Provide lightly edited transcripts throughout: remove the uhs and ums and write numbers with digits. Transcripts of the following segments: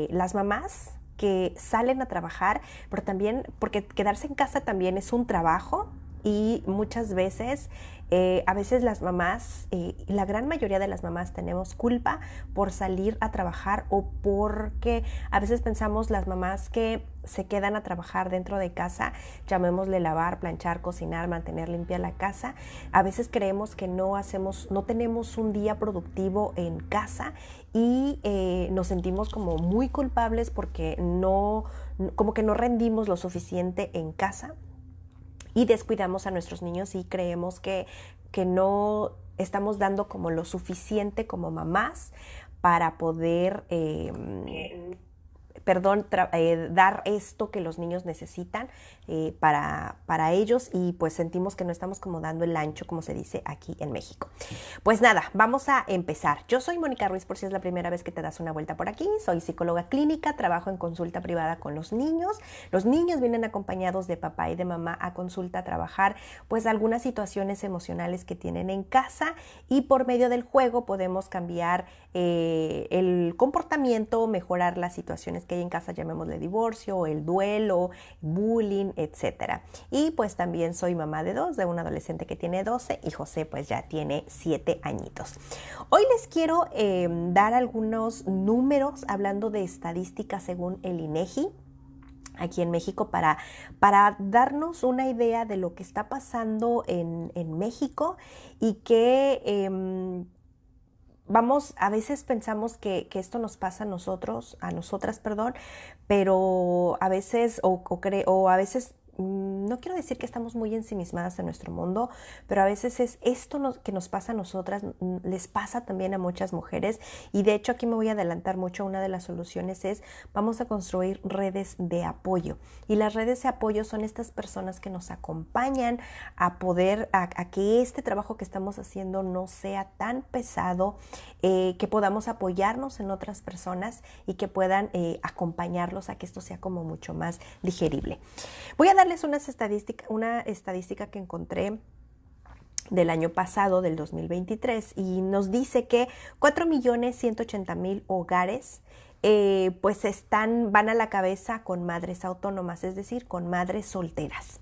las mamás que salen a trabajar, pero también porque quedarse en casa también es un trabajo y muchas veces, a veces las mamás, la gran mayoría de las mamás tenemos culpa por salir a trabajar o porque a veces pensamos las mamás que se quedan a trabajar dentro de casa, llamémosle lavar, planchar, cocinar, mantener limpia la casa. A veces creemos que no tenemos un día productivo en casa y nos sentimos como muy culpables porque como que no rendimos lo suficiente en casa y descuidamos a nuestros niños y creemos que no estamos dando como lo suficiente como mamás para poder dar esto que los niños necesitan para ellos, y pues sentimos que no estamos como dando el ancho, como se dice aquí en México. Pues nada, vamos a empezar. Yo soy Mónica Ruiz, por si es la primera vez que te das una vuelta por aquí. Soy psicóloga clínica, trabajo en consulta privada con los niños. Los niños vienen acompañados de papá y de mamá a consulta a trabajar pues algunas situaciones emocionales que tienen en casa, y por medio del juego podemos cambiar el comportamiento, mejorar las situaciones que hay en casa, llamémosle divorcio, el duelo, bullying, etcétera. Y pues también soy mamá de dos, de un adolescente que tiene 12 y José pues ya tiene 7 añitos. Hoy les quiero dar algunos números hablando de estadísticas según el INEGI aquí en México para darnos una idea de lo que está pasando en México y que a veces pensamos que esto nos pasa a nosotras, perdón, pero a veces, o a veces, no quiero decir que estamos muy ensimismadas en nuestro mundo, pero a veces es esto que nos pasa a nosotras, les pasa también a muchas mujeres, y de hecho aquí me voy a adelantar mucho. Una de las soluciones es, vamos a construir redes de apoyo, y las redes de apoyo son estas personas que nos acompañan a que este trabajo que estamos haciendo no sea tan pesado, que podamos apoyarnos en otras personas y que puedan acompañarlos a que esto sea como mucho más digerible. Voy a darles una estadística que encontré del año pasado, del 2023, y nos dice que 4.180.000 hogares pues van a la cabeza con madres autónomas, es decir, con madres solteras.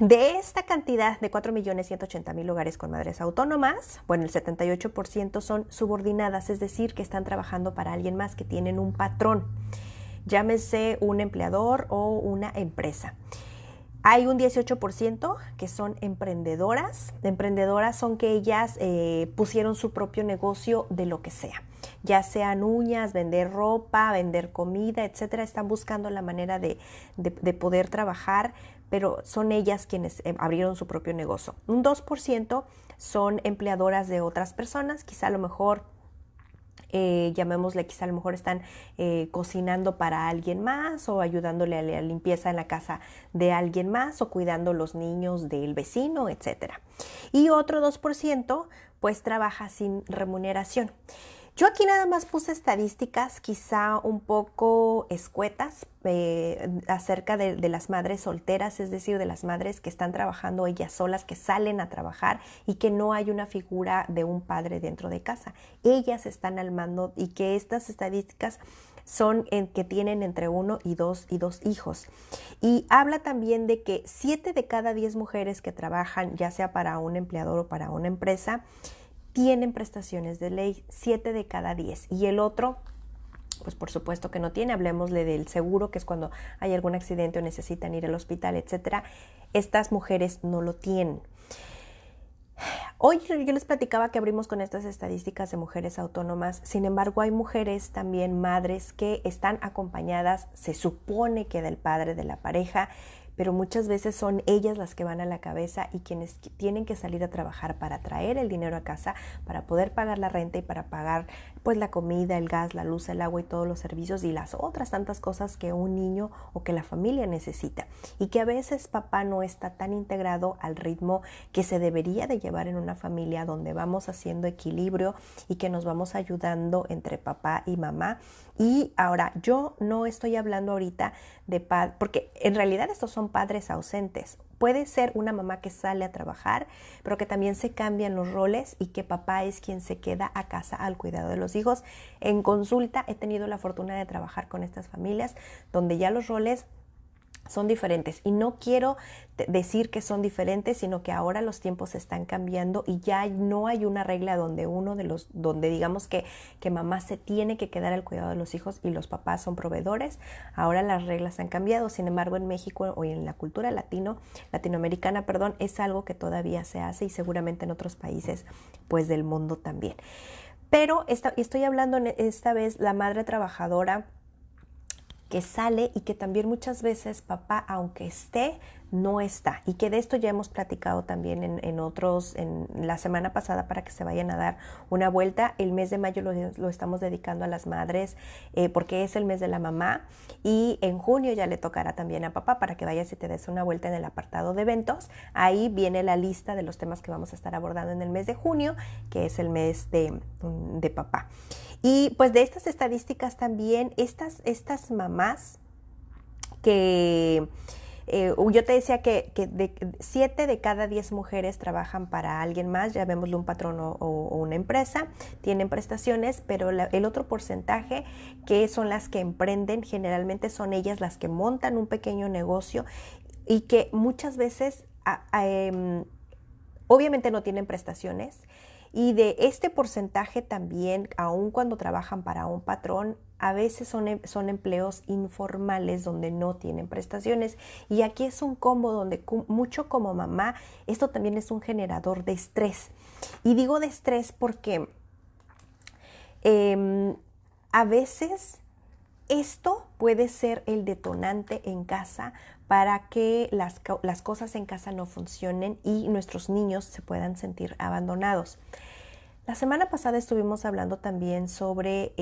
De esta cantidad de 4.180.000 hogares con madres autónomas, bueno, el 78% son subordinadas, es decir, que están trabajando para alguien más, que tienen un patrón, llámese un empleador o una empresa. Hay un 18% que son emprendedoras. Emprendedoras son que ellas pusieron su propio negocio de lo que sea, ya sean uñas, vender ropa, vender comida, etcétera. Están buscando la manera de poder trabajar, pero son ellas quienes abrieron su propio negocio. Un 2% son empleadoras de otras personas, quizá a lo mejor llamémosle, quizá a lo mejor están cocinando para alguien más, o ayudándole a la limpieza en la casa de alguien más, o cuidando los niños del vecino, etcétera. Y otro 2% pues trabaja sin remuneración. Yo aquí nada más puse estadísticas quizá un poco escuetas acerca de las madres solteras, es decir, de las madres que están trabajando ellas solas, que salen a trabajar y que no hay una figura de un padre dentro de casa. Ellas están al mando, y que estas estadísticas son que tienen entre 1 y 2 hijos. Y habla también de que 7 de cada 10 mujeres que trabajan, ya sea para un empleador o para una empresa, tienen prestaciones de ley, 7 de cada 10. Y el otro, pues por supuesto que no tiene. Hablemosle del seguro, que es cuando hay algún accidente o necesitan ir al hospital, etcétera. Estas mujeres no lo tienen. Hoy yo les platicaba que abrimos con estas estadísticas de mujeres autónomas. Sin embargo, hay mujeres también, madres, que están acompañadas, se supone que del padre de la pareja, pero muchas veces son ellas las que van a la cabeza y quienes tienen que salir a trabajar para traer el dinero a casa, para poder pagar la renta y para pagar pues la comida, el gas, la luz, el agua y todos los servicios y las otras tantas cosas que un niño o que la familia necesita, y que a veces papá no está tan integrado al ritmo que se debería de llevar en una familia, donde vamos haciendo equilibrio y que nos vamos ayudando entre papá y mamá, Y ahora, yo no estoy hablando ahorita de padres, porque en realidad estos son padres ausentes. Puede ser una mamá que sale a trabajar, pero que también se cambian los roles y que papá es quien se queda a casa al cuidado de los hijos. En consulta he tenido la fortuna de trabajar con estas familias donde ya los roles son diferentes, y no quiero decir que son diferentes, sino que ahora los tiempos están cambiando y ya no hay una regla donde digamos que mamá se tiene que quedar al cuidado de los hijos y los papás son proveedores. Ahora las reglas han cambiado. Sin embargo, en México o en la cultura latinoamericana, es algo que todavía se hace, y seguramente en otros países pues del mundo también. Pero estoy hablando esta vez la madre trabajadora que sale y que también muchas veces papá, aunque esté, no está. Y que de esto ya hemos platicado también en la semana pasada, para que se vayan a dar una vuelta. El mes de mayo lo estamos dedicando a las madres, porque es el mes de la mamá, y en junio ya le tocará también a papá, para que vayas y te des una vuelta en el apartado de eventos. Ahí viene la lista de los temas que vamos a estar abordando en el mes de junio, que es el mes de papá. Y pues de estas estadísticas también, estas mamás que yo te decía que 7 de cada 10 mujeres trabajan para alguien más, llamémosle un patrón o una empresa, tienen prestaciones, pero el otro porcentaje, que son las que emprenden, generalmente son ellas las que montan un pequeño negocio, y que muchas veces obviamente no tienen prestaciones. Y de este porcentaje también, aun cuando trabajan para un patrón, a veces son empleos informales donde no tienen prestaciones. Y aquí es un combo donde mucho como mamá, esto también es un generador de estrés. Y digo de estrés porque a veces esto puede ser el detonante en casa para que las cosas en casa no funcionen y nuestros niños se puedan sentir abandonados. La semana pasada estuvimos hablando también sobre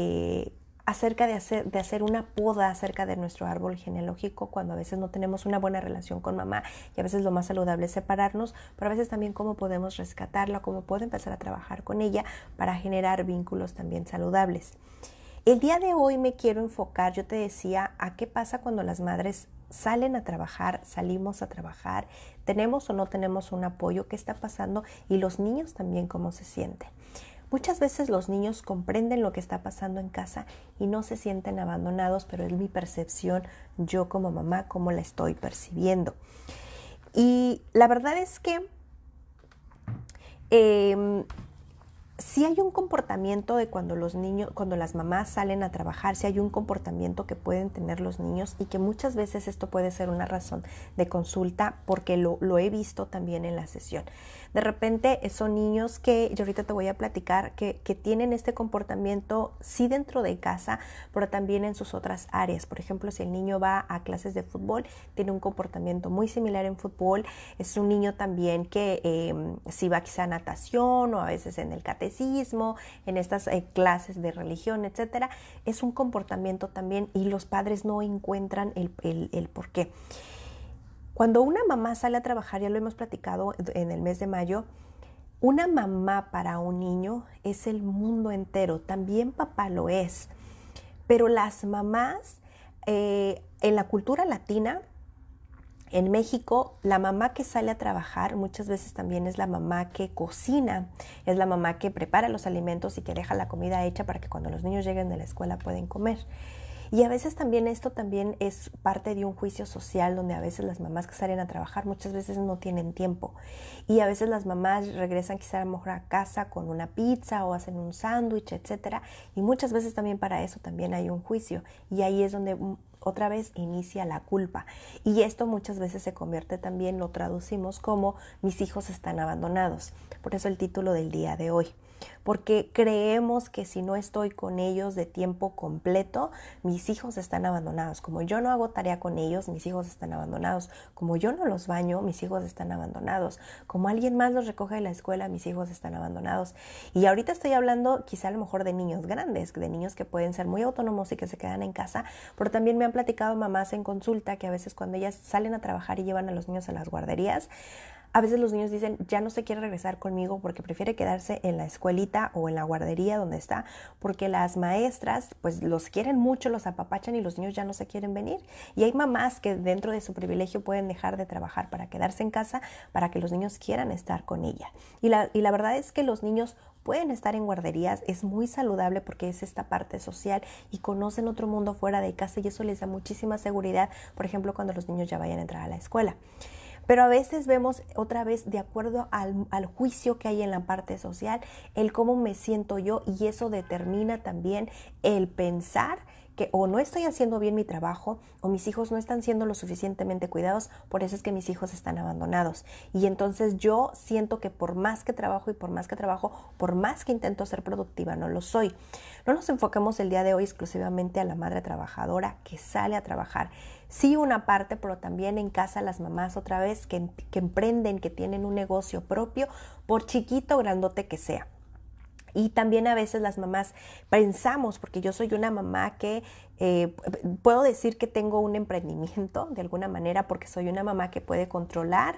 acerca de hacer una poda acerca de nuestro árbol genealógico, cuando a veces no tenemos una buena relación con mamá, y a veces lo más saludable es separarnos, pero a veces también cómo podemos rescatarla, cómo puedo empezar a trabajar con ella para generar vínculos también saludables. El día de hoy me quiero enfocar, yo te decía, a qué pasa cuando las madres salen a trabajar, salimos a trabajar, tenemos o no tenemos un apoyo, qué está pasando, y los niños también cómo se sienten. Muchas veces los niños comprenden lo que está pasando en casa y no se sienten abandonados, pero es mi percepción, yo como mamá, cómo la estoy percibiendo. Y la verdad es que si hay un comportamiento de cuando las mamás salen a trabajar, si hay un comportamiento que pueden tener los niños, y que muchas veces esto puede ser una razón de consulta, porque lo he visto también en la sesión. De repente son niños que, yo ahorita te voy a platicar, que tienen este comportamiento sí dentro de casa, pero también en sus otras áreas. Por ejemplo, si el niño va a clases de fútbol, tiene un comportamiento muy similar en fútbol. Es un niño también que si va quizá a natación, o a veces en el catecismo, en estas clases de religión, etcétera, es un comportamiento también, y los padres no encuentran el por qué. Cuando una mamá sale a trabajar, ya lo hemos platicado en el mes de mayo, una mamá para un niño es el mundo entero, también papá lo es, pero las mamás en la cultura latina, en México, la mamá que sale a trabajar muchas veces también es la mamá que cocina, es la mamá que prepara los alimentos y que deja la comida hecha para que cuando los niños lleguen de la escuela pueden comer. Y a veces también esto también es parte de un juicio social, donde a veces las mamás que salen a trabajar muchas veces no tienen tiempo, y a veces las mamás regresan quizá a lo mejor a casa con una pizza o hacen un sándwich, etcétera, y muchas veces también para eso también hay un juicio, y ahí es donde otra vez inicia la culpa, y esto muchas veces se convierte también, lo traducimos como mis hijos están abandonados. Por eso el título del día de hoy, porque creemos que si no estoy con ellos de tiempo completo, mis hijos están abandonados. Como yo no hago tarea con ellos, mis hijos están abandonados. Como yo no los baño, mis hijos están abandonados. Como alguien más los recoge de la escuela, mis hijos están abandonados. Y ahorita estoy hablando quizá a lo mejor de niños grandes, de niños que pueden ser muy autónomos y que se quedan en casa, pero también me han platicado mamás en consulta que a veces cuando ellas salen a trabajar y llevan a los niños a las guarderías, A veces los niños dicen, ya no se quiere regresar conmigo porque prefiere quedarse en la escuelita o en la guardería donde está, porque las maestras pues los quieren mucho, los apapachan y los niños ya no se quieren venir. Y hay mamás que dentro de su privilegio pueden dejar de trabajar para quedarse en casa para que los niños quieran estar con ella. Y la verdad es que los niños pueden estar en guarderías, es muy saludable porque es esta parte social y conocen otro mundo fuera de casa y eso les da muchísima seguridad, por ejemplo, cuando los niños ya vayan a entrar a la escuela. Pero a veces vemos otra vez de acuerdo al juicio que hay en la parte social, el cómo me siento yo y eso determina también el pensar que o no estoy haciendo bien mi trabajo o mis hijos no están siendo lo suficientemente cuidados, por eso es que mis hijos están abandonados. Y entonces yo siento que por más que trabajo y por más que trabajo, por más que intento ser productiva, no lo soy. No nos enfoquemos el día de hoy exclusivamente a la madre trabajadora que sale a trabajar. Sí, una parte, pero también en casa las mamás otra vez que emprenden, que tienen un negocio propio, por chiquito o grandote que sea. Y también a veces las mamás pensamos, porque yo soy una mamá que puedo decir que tengo un emprendimiento de alguna manera porque soy una mamá que puede controlar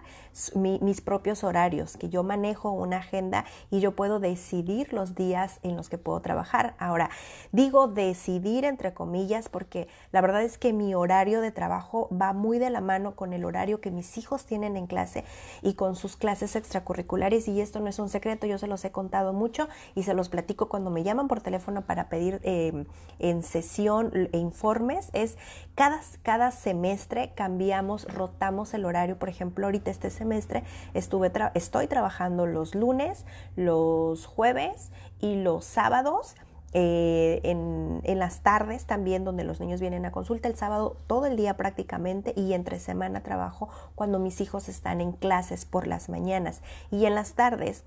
mis propios horarios, que yo manejo una agenda y yo puedo decidir los días en los que puedo trabajar. Ahora, digo decidir entre comillas porque la verdad es que mi horario de trabajo va muy de la mano con el horario que mis hijos tienen en clase y con sus clases extracurriculares y esto no es un secreto, yo se los he contado mucho y se los platico cuando me llaman por teléfono para pedir en sesión informes. Es cada semestre cambiamos, rotamos el horario. Por ejemplo, ahorita este semestre estoy trabajando los lunes, los jueves y los sábados. En las tardes también donde los niños vienen a consulta, el sábado todo el día prácticamente y entre semana trabajo cuando mis hijos están en clases por las mañanas y en las tardes.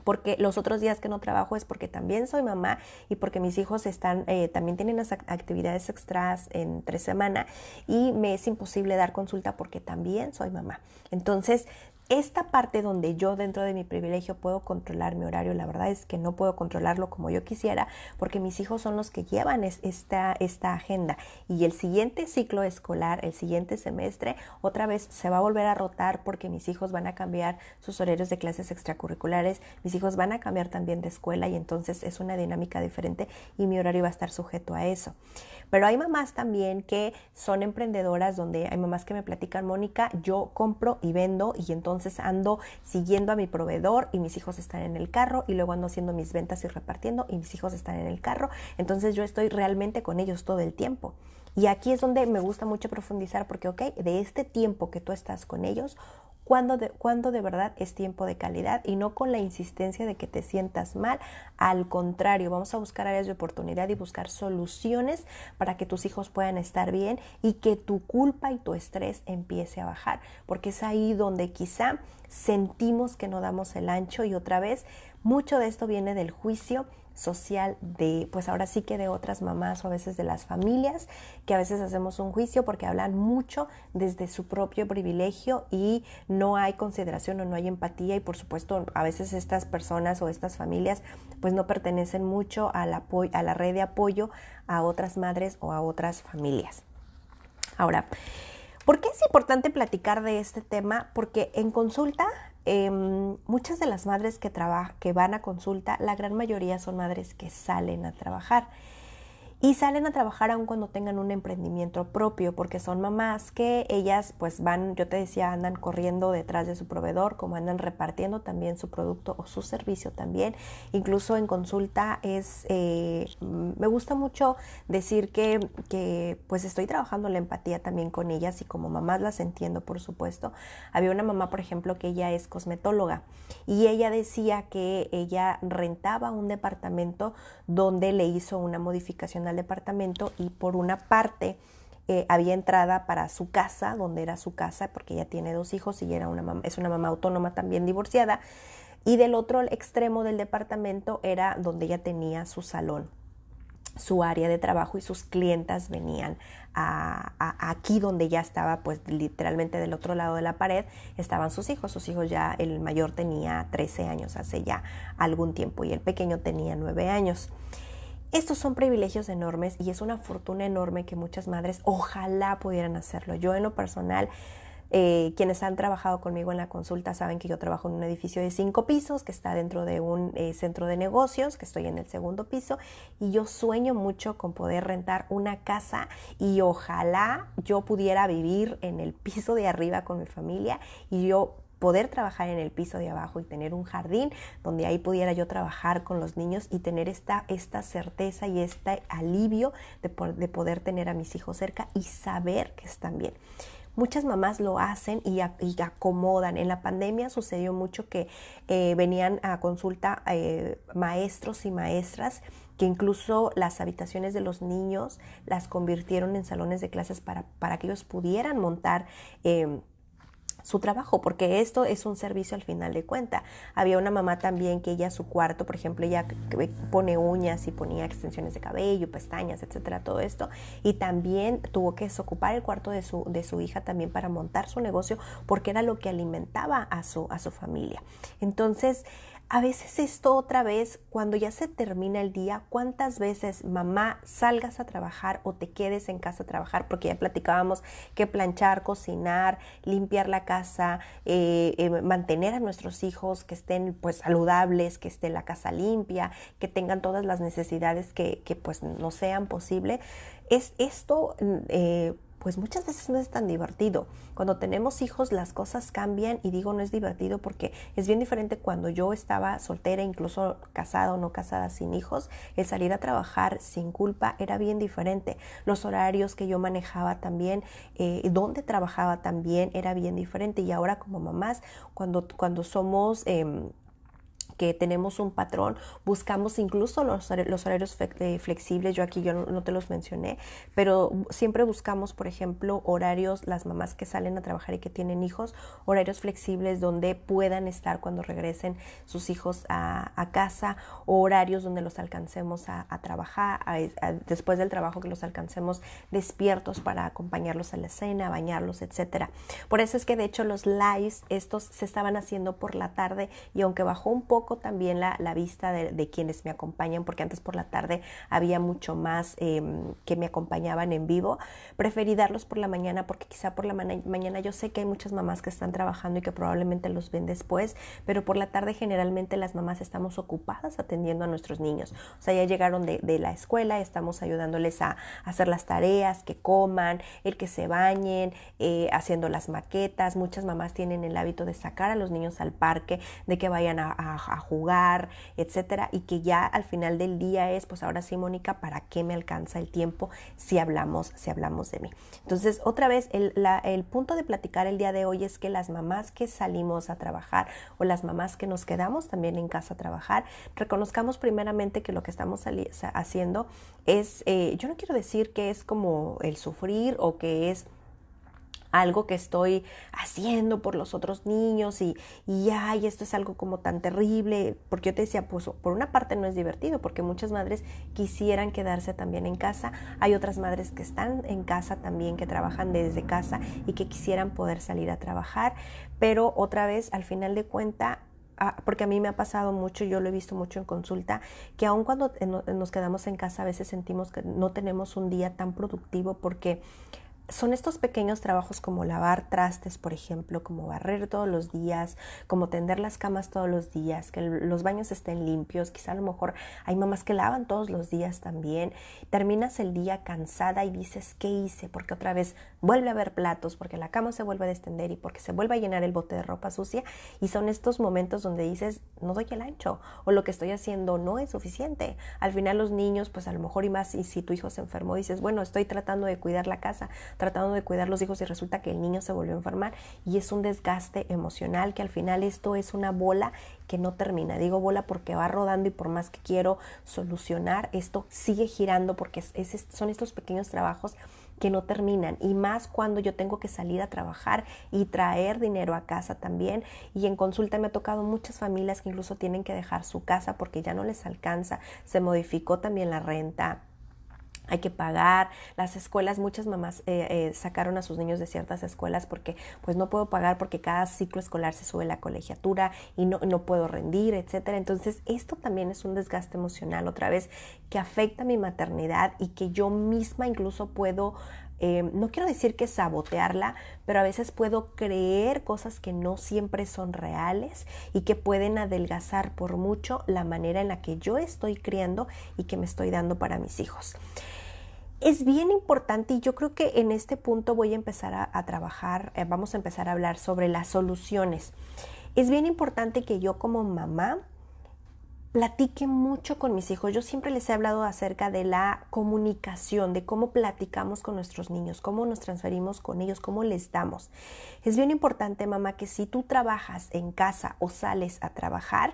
Porque los otros días que no trabajo es porque también soy mamá y porque mis hijos también tienen las actividades extras entre semana y me es imposible dar consulta porque también soy mamá. Entonces, esta parte donde yo dentro de mi privilegio puedo controlar mi horario, la verdad es que no puedo controlarlo como yo quisiera porque mis hijos son los que llevan esta agenda y el siguiente ciclo escolar, el siguiente semestre, otra vez se va a volver a rotar porque mis hijos van a cambiar sus horarios de clases extracurriculares, mis hijos van a cambiar también de escuela y entonces es una dinámica diferente y mi horario va a estar sujeto a eso. Pero hay mamás también que son emprendedoras donde hay mamás que me platican, Mónica, yo compro y vendo y entonces ando siguiendo a mi proveedor y mis hijos están en el carro y luego ando haciendo mis ventas y repartiendo y mis hijos están en el carro. Entonces yo estoy realmente con ellos todo el tiempo. Y aquí es donde me gusta mucho profundizar porque, ok, de este tiempo que tú estás con ellos, ¿cuándo de verdad es tiempo de calidad y no con la insistencia de que te sientas mal? Al contrario, vamos a buscar áreas de oportunidad y buscar soluciones para que tus hijos puedan estar bien y que tu culpa y tu estrés empiece a bajar, porque es ahí donde quizá sentimos que no damos el ancho y otra vez mucho de esto viene del juicio social de, pues ahora sí que de otras mamás o a veces de las familias, que a veces hacemos un juicio porque hablan mucho desde su propio privilegio y no hay consideración o no hay empatía y por supuesto a veces estas personas o estas familias pues no pertenecen mucho a la red de apoyo a otras madres o a otras familias. Ahora, ¿por qué es importante platicar de este tema? Porque en consulta muchas de las madres que van a consulta, la gran mayoría son madres que salen a trabajar. Y salen a trabajar aun cuando tengan un emprendimiento propio, porque son mamás que ellas pues van, yo te decía, andan corriendo detrás de su proveedor, como andan repartiendo también su producto o su servicio también. Incluso en consulta me gusta mucho decir que pues estoy trabajando la empatía también con ellas y como mamás las entiendo, por supuesto. Había una mamá, por ejemplo, que ella es cosmetóloga y ella decía que ella rentaba un departamento donde le hizo una modificación al departamento y por una parte había entrada para su casa, donde era su casa, porque ella tiene 2 hijos y es una mamá autónoma también divorciada, y del otro extremo del departamento era donde ella tenía su salón, su área de trabajo y sus clientas venían aquí donde ya estaba pues literalmente del otro lado de la pared estaban sus hijos ya, el mayor tenía 13 años hace ya algún tiempo y el pequeño tenía 9 años. Estos son privilegios enormes y es una fortuna enorme que muchas madres ojalá pudieran hacerlo. Yo en lo personal Quienes han trabajado conmigo en la consulta saben que yo trabajo en un edificio de 5 pisos que está dentro de un centro de negocios, que estoy en el segundo piso, y yo sueño mucho con poder rentar una casa y ojalá yo pudiera vivir en el piso de arriba con mi familia y yo poder trabajar en el piso de abajo y tener un jardín donde ahí pudiera yo trabajar con los niños y tener esta certeza y este alivio de poder tener a mis hijos cerca y saber que están bien. Muchas mamás lo hacen y acomodan. En la pandemia sucedió mucho que venían a consulta maestros y maestras que incluso las habitaciones de los niños las convirtieron en salones de clases para que ellos pudieran montar su trabajo, porque esto es un servicio al final de cuenta. Había una mamá también que ella su cuarto, por ejemplo, ella pone uñas y ponía extensiones de cabello, pestañas, etcétera, todo esto, y también tuvo que desocupar el cuarto de su hija también para montar su negocio, porque era lo que alimentaba a su familia. Entonces, a veces esto otra vez, cuando ya se termina el día, ¿cuántas veces mamá salgas a trabajar o te quedes en casa a trabajar? Porque ya platicábamos que planchar, cocinar, limpiar la casa, mantener a nuestros hijos que estén pues saludables, que esté la casa limpia, que tengan todas las necesidades que pues no sean posible. Es esto... pues muchas veces no es tan divertido. Cuando tenemos hijos las cosas cambian y digo no es divertido porque es bien diferente cuando yo estaba soltera, incluso casada o no casada sin hijos, el salir a trabajar sin culpa era bien diferente. Los horarios que yo manejaba también, donde trabajaba también era bien diferente y ahora como mamás, cuando somos... que tenemos un patrón, buscamos incluso los horarios flexibles, yo no te los mencioné, pero siempre buscamos, por ejemplo, horarios, las mamás que salen a trabajar y que tienen hijos, horarios flexibles donde puedan estar cuando regresen sus hijos a casa, o horarios donde los alcancemos a trabajar, después del trabajo que los alcancemos despiertos para acompañarlos a la cena, bañarlos, etcétera. Por eso es que de hecho los lives, estos se estaban haciendo por la tarde y aunque bajó un poco también la vista de quienes me acompañan, porque antes por la tarde había mucho más que me acompañaban en vivo. Preferí darlos por la mañana porque quizá por la mañana yo sé que hay muchas mamás que están trabajando y que probablemente los ven después, pero por la tarde generalmente las mamás estamos ocupadas atendiendo a nuestros niños. O sea, ya llegaron de la escuela, estamos ayudándoles a hacer las tareas, que coman, el que se bañen, haciendo las maquetas. Muchas mamás tienen el hábito de sacar a los niños al parque, de que vayan a jugar, etcétera, y que ya al final del día es, pues ahora sí, Mónica, ¿para qué me alcanza el tiempo si hablamos de mí? Entonces, otra vez, el punto de platicar el día de hoy es que las mamás que salimos a trabajar o las mamás que nos quedamos también en casa a trabajar, reconozcamos primeramente que lo que estamos haciendo es, yo no quiero decir que es como el sufrir o que es algo que estoy haciendo por los otros niños y ay, esto es algo como tan terrible, porque yo te decía, pues por una parte no es divertido, porque muchas madres quisieran quedarse también en casa, hay otras madres que están en casa también, que trabajan desde casa y que quisieran poder salir a trabajar, pero otra vez, al final de cuentas, porque a mí me ha pasado mucho, yo lo he visto mucho en consulta, que aun cuando nos quedamos en casa a veces sentimos que no tenemos un día tan productivo porque son estos pequeños trabajos como lavar trastes, por ejemplo, como barrer todos los días, como tender las camas todos los días, que los baños estén limpios. Quizá a lo mejor hay mamás que lavan todos los días también. Terminas el día cansada y dices, ¿qué hice? Porque otra vez vuelve a haber platos, porque la cama se vuelve a extender y porque se vuelve a llenar el bote de ropa sucia. Y son estos momentos donde dices, no doy el ancho, o lo que estoy haciendo no es suficiente. Al final los niños, pues a lo mejor y más, y si tu hijo se enfermó, dices, bueno, estoy tratando de cuidar la casa, tratando de cuidar los hijos y resulta que el niño se volvió a enfermar y es un desgaste emocional que al final esto es una bola que no termina. Digo bola porque va rodando y por más que quiero solucionar, esto sigue girando porque son estos pequeños trabajos que no terminan y más cuando yo tengo que salir a trabajar y traer dinero a casa también. Y en consulta me ha tocado muchas familias que incluso tienen que dejar su casa porque ya no les alcanza, se modificó también la renta, hay que pagar, las escuelas, muchas mamás sacaron a sus niños de ciertas escuelas porque pues no puedo pagar porque cada ciclo escolar se sube la colegiatura y no puedo rendir, etcétera. Entonces esto también es un desgaste emocional otra vez que afecta mi maternidad y que yo misma incluso puedo no quiero decir que sabotearla, pero a veces puedo creer cosas que no siempre son reales y que pueden adelgazar por mucho la manera en la que yo estoy criando y que me estoy dando para mis hijos. Es bien importante, y yo creo que en este punto voy a empezar a trabajar, vamos a empezar a hablar sobre las soluciones. Es bien importante que yo como mamá platique mucho con mis hijos. Yo siempre les he hablado acerca de la comunicación, de cómo platicamos con nuestros niños, cómo nos transferimos con ellos, cómo les damos. Es bien importante, mamá, que si tú trabajas en casa o sales a trabajar,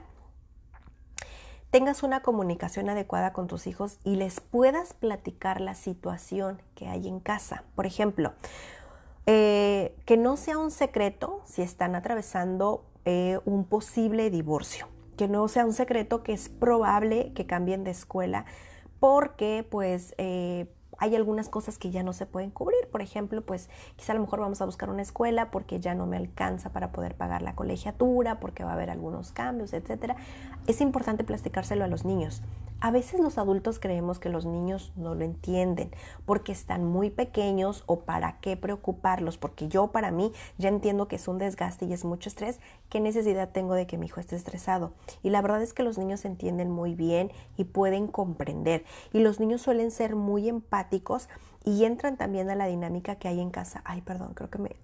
tengas una comunicación adecuada con tus hijos y les puedas platicar la situación que hay en casa. Por ejemplo, que no sea un secreto si están atravesando un posible divorcio. Que no sea un secreto que es probable que cambien de escuela porque pues hay algunas cosas que ya no se pueden cubrir. Por ejemplo, pues quizá a lo mejor vamos a buscar una escuela porque ya no me alcanza para poder pagar la colegiatura, porque va a haber algunos cambios, etcétera. Es importante platicárselo a los niños. A veces los adultos creemos que los niños no lo entienden porque están muy pequeños o para qué preocuparlos, porque yo para mí ya entiendo que es un desgaste y es mucho estrés. ¿Qué necesidad tengo de que mi hijo esté estresado? Y la verdad es que los niños entienden muy bien y pueden comprender. Y los niños suelen ser muy empáticos y entran también a la dinámica que hay en casa. Ay, perdón, creo que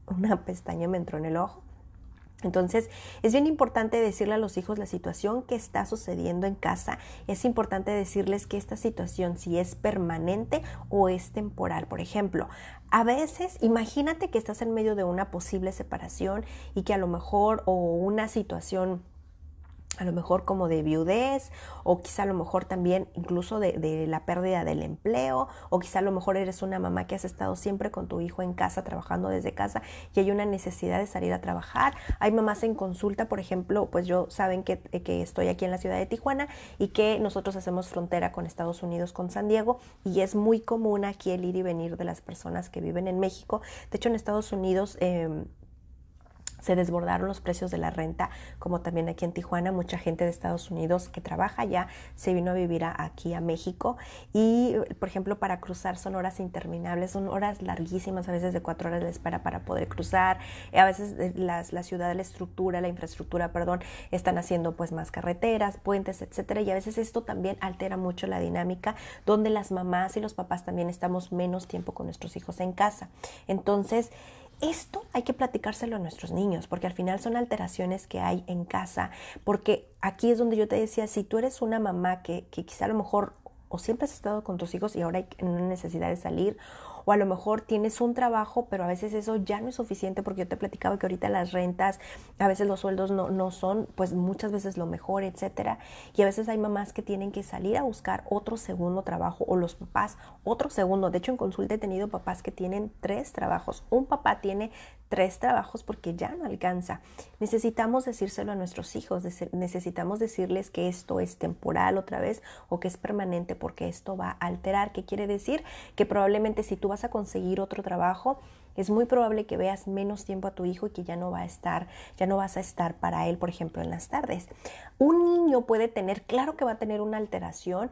una pestaña me entró en el ojo. Entonces, es bien importante decirle a los hijos la situación que está sucediendo en casa. Es importante decirles que esta situación si es permanente o es temporal. Por ejemplo, a veces, imagínate que estás en medio de una posible separación y que a lo mejor o una situación a lo mejor como de viudez, o quizá a lo mejor también incluso de la pérdida del empleo, o quizá a lo mejor eres una mamá que has estado siempre con tu hijo en casa, trabajando desde casa, y hay una necesidad de salir a trabajar. Hay mamás en consulta, por ejemplo, pues yo saben que estoy aquí en la ciudad de Tijuana y que nosotros hacemos frontera con Estados Unidos, con San Diego, y es muy común aquí el ir y venir de las personas que viven en México. De hecho, en Estados Unidos se desbordaron los precios de la renta, como también aquí en Tijuana. Mucha gente de Estados Unidos que trabaja allá se vino a vivir aquí a México y, por ejemplo, para cruzar son horas interminables, son horas larguísimas, a veces de 4 horas de espera para poder cruzar. A veces la ciudad, la infraestructura, están haciendo pues más carreteras, puentes, etcétera, y a veces esto también altera mucho la dinámica donde las mamás y los papás también estamos menos tiempo con nuestros hijos en casa. Entonces, esto hay que platicárselo a nuestros niños, porque al final son alteraciones que hay en casa, porque aquí es donde yo te decía, si tú eres una mamá que quizá a lo mejor o siempre has estado con tus hijos y ahora hay una necesidad de salir, o a lo mejor tienes un trabajo, pero a veces eso ya no es suficiente, porque yo te platicaba que ahorita las rentas, a veces los sueldos no son, pues muchas veces lo mejor, etcétera, y a veces hay mamás que tienen que salir a buscar otro segundo trabajo, o los papás otro segundo. De hecho, en consulta he tenido papás que tienen 3 trabajos, un papá tiene 3 trabajos porque ya no alcanza. Necesitamos decírselo a nuestros hijos, necesitamos decirles que esto es temporal otra vez o que es permanente, porque esto va a alterar. ¿Qué quiere decir? Que probablemente si tú vas a conseguir otro trabajo, es muy probable que veas menos tiempo a tu hijo y que ya no vas a estar para él, por ejemplo, en las tardes. Un niño puede tener, claro que va a tener una alteración,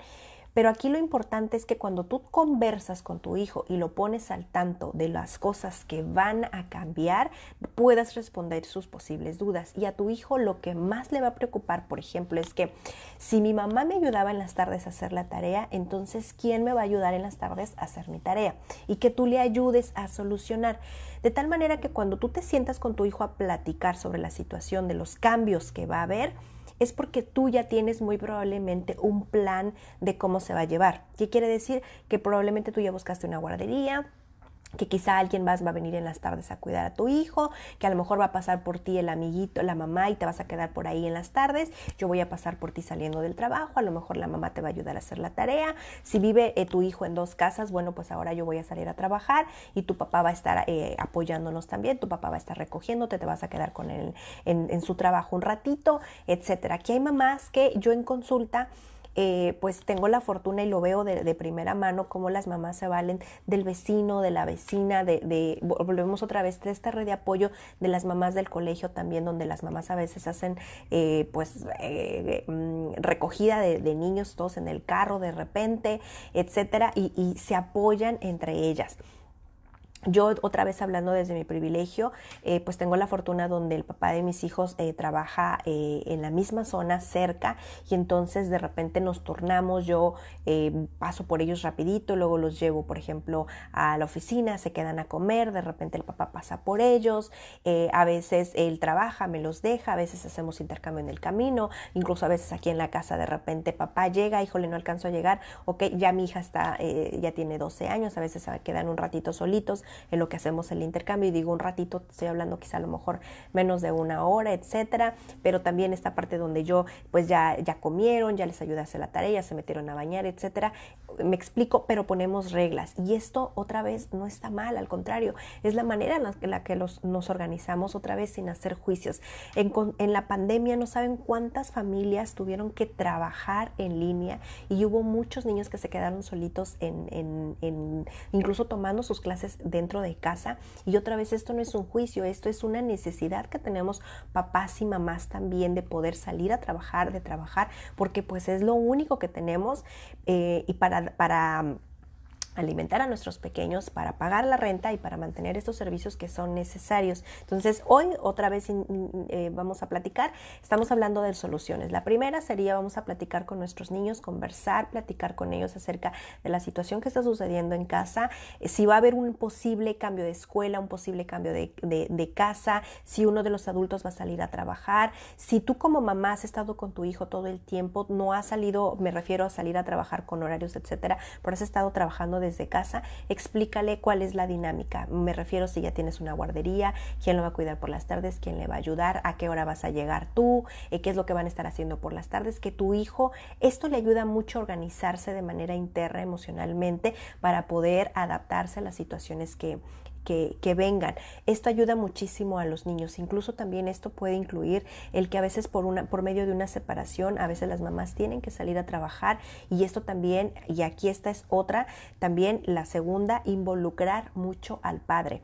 pero aquí lo importante es que cuando tú conversas con tu hijo y lo pones al tanto de las cosas que van a cambiar, puedas responder sus posibles dudas. Y a tu hijo lo que más le va a preocupar, por ejemplo, es que si mi mamá me ayudaba en las tardes a hacer la tarea, entonces ¿quién me va a ayudar en las tardes a hacer mi tarea? Y que tú le ayudes a solucionar. De tal manera que cuando tú te sientas con tu hijo a platicar sobre la situación de los cambios que va a haber, es porque tú ya tienes muy probablemente un plan de cómo se va a llevar. ¿Qué quiere decir? Que probablemente tú ya buscaste una guardería, que quizá alguien más va a venir en las tardes a cuidar a tu hijo, que a lo mejor va a pasar por ti el amiguito, la mamá, y te vas a quedar por ahí en las tardes. Yo voy a pasar por ti saliendo del trabajo, a lo mejor la mamá te va a ayudar a hacer la tarea. Si vive tu hijo en 2 casas, bueno, pues ahora yo voy a salir a trabajar y tu papá va a estar apoyándonos también, tu papá va a estar recogiéndote, te vas a quedar con él en su trabajo un ratito, etcétera. Aquí hay mamás que yo en consulta pues tengo la fortuna y lo veo de primera mano cómo las mamás se valen del vecino, de la vecina, volvemos otra vez de esta red de apoyo de las mamás del colegio también, donde las mamás a veces hacen recogida de niños todos en el carro de repente, etcétera, y se apoyan entre ellas. Yo, otra vez hablando desde mi privilegio, pues tengo la fortuna donde el papá de mis hijos trabaja en la misma zona, cerca, y entonces de repente nos turnamos. Yo paso por ellos rapidito, luego los llevo, por ejemplo, a la oficina, se quedan a comer, de repente el papá pasa por ellos, a veces él trabaja, me los deja, a veces hacemos intercambio en el camino, incluso a veces aquí en la casa de repente papá llega, híjole, no alcanzo a llegar, ok, ya mi hija ya tiene 12 años, a veces se quedan un ratito solitos, en lo que hacemos el intercambio, y digo un ratito, estoy hablando quizá a lo mejor menos de una hora, etcétera, pero también esta parte donde yo pues ya comieron, ya les ayudé a hacer la tarea, ya se metieron a bañar, etcétera, me explico, pero ponemos reglas, y esto otra vez no está mal, al contrario, es la manera en la que nos organizamos, otra vez sin hacer juicios. En la pandemia no saben cuántas familias tuvieron que trabajar en línea, y hubo muchos niños que se quedaron solitos incluso tomando sus clases dentro de casa, y otra vez esto no es un juicio, esto es una necesidad que tenemos papás y mamás también de poder salir a trabajar, porque pues es lo único que tenemos, y para alimentar a nuestros pequeños, para pagar la renta y para mantener estos servicios que son necesarios. Entonces, hoy otra vez vamos a platicar, estamos hablando de soluciones. La primera sería, vamos a platicar con nuestros niños, platicar con ellos acerca de la situación que está sucediendo en casa, si va a haber un posible cambio de escuela, un posible cambio de casa, si uno de los adultos va a salir a trabajar, si tú como mamá has estado con tu hijo todo el tiempo, no has salido, me refiero a salir a trabajar con horarios, etcétera, pero has estado trabajando desde casa, explícale cuál es la dinámica. Me refiero si ya tienes una guardería, quién lo va a cuidar por las tardes, quién le va a ayudar, a qué hora vas a llegar tú, qué es lo que van a estar haciendo por las tardes, que tu hijo, esto le ayuda mucho a organizarse de manera interna emocionalmente para poder adaptarse a las situaciones que vengan. Esto ayuda muchísimo a los niños. Incluso también esto puede incluir el que a veces por medio de una separación, a veces las mamás tienen que salir a trabajar, y esto también, y aquí esta es otra, también la segunda, involucrar mucho al padre.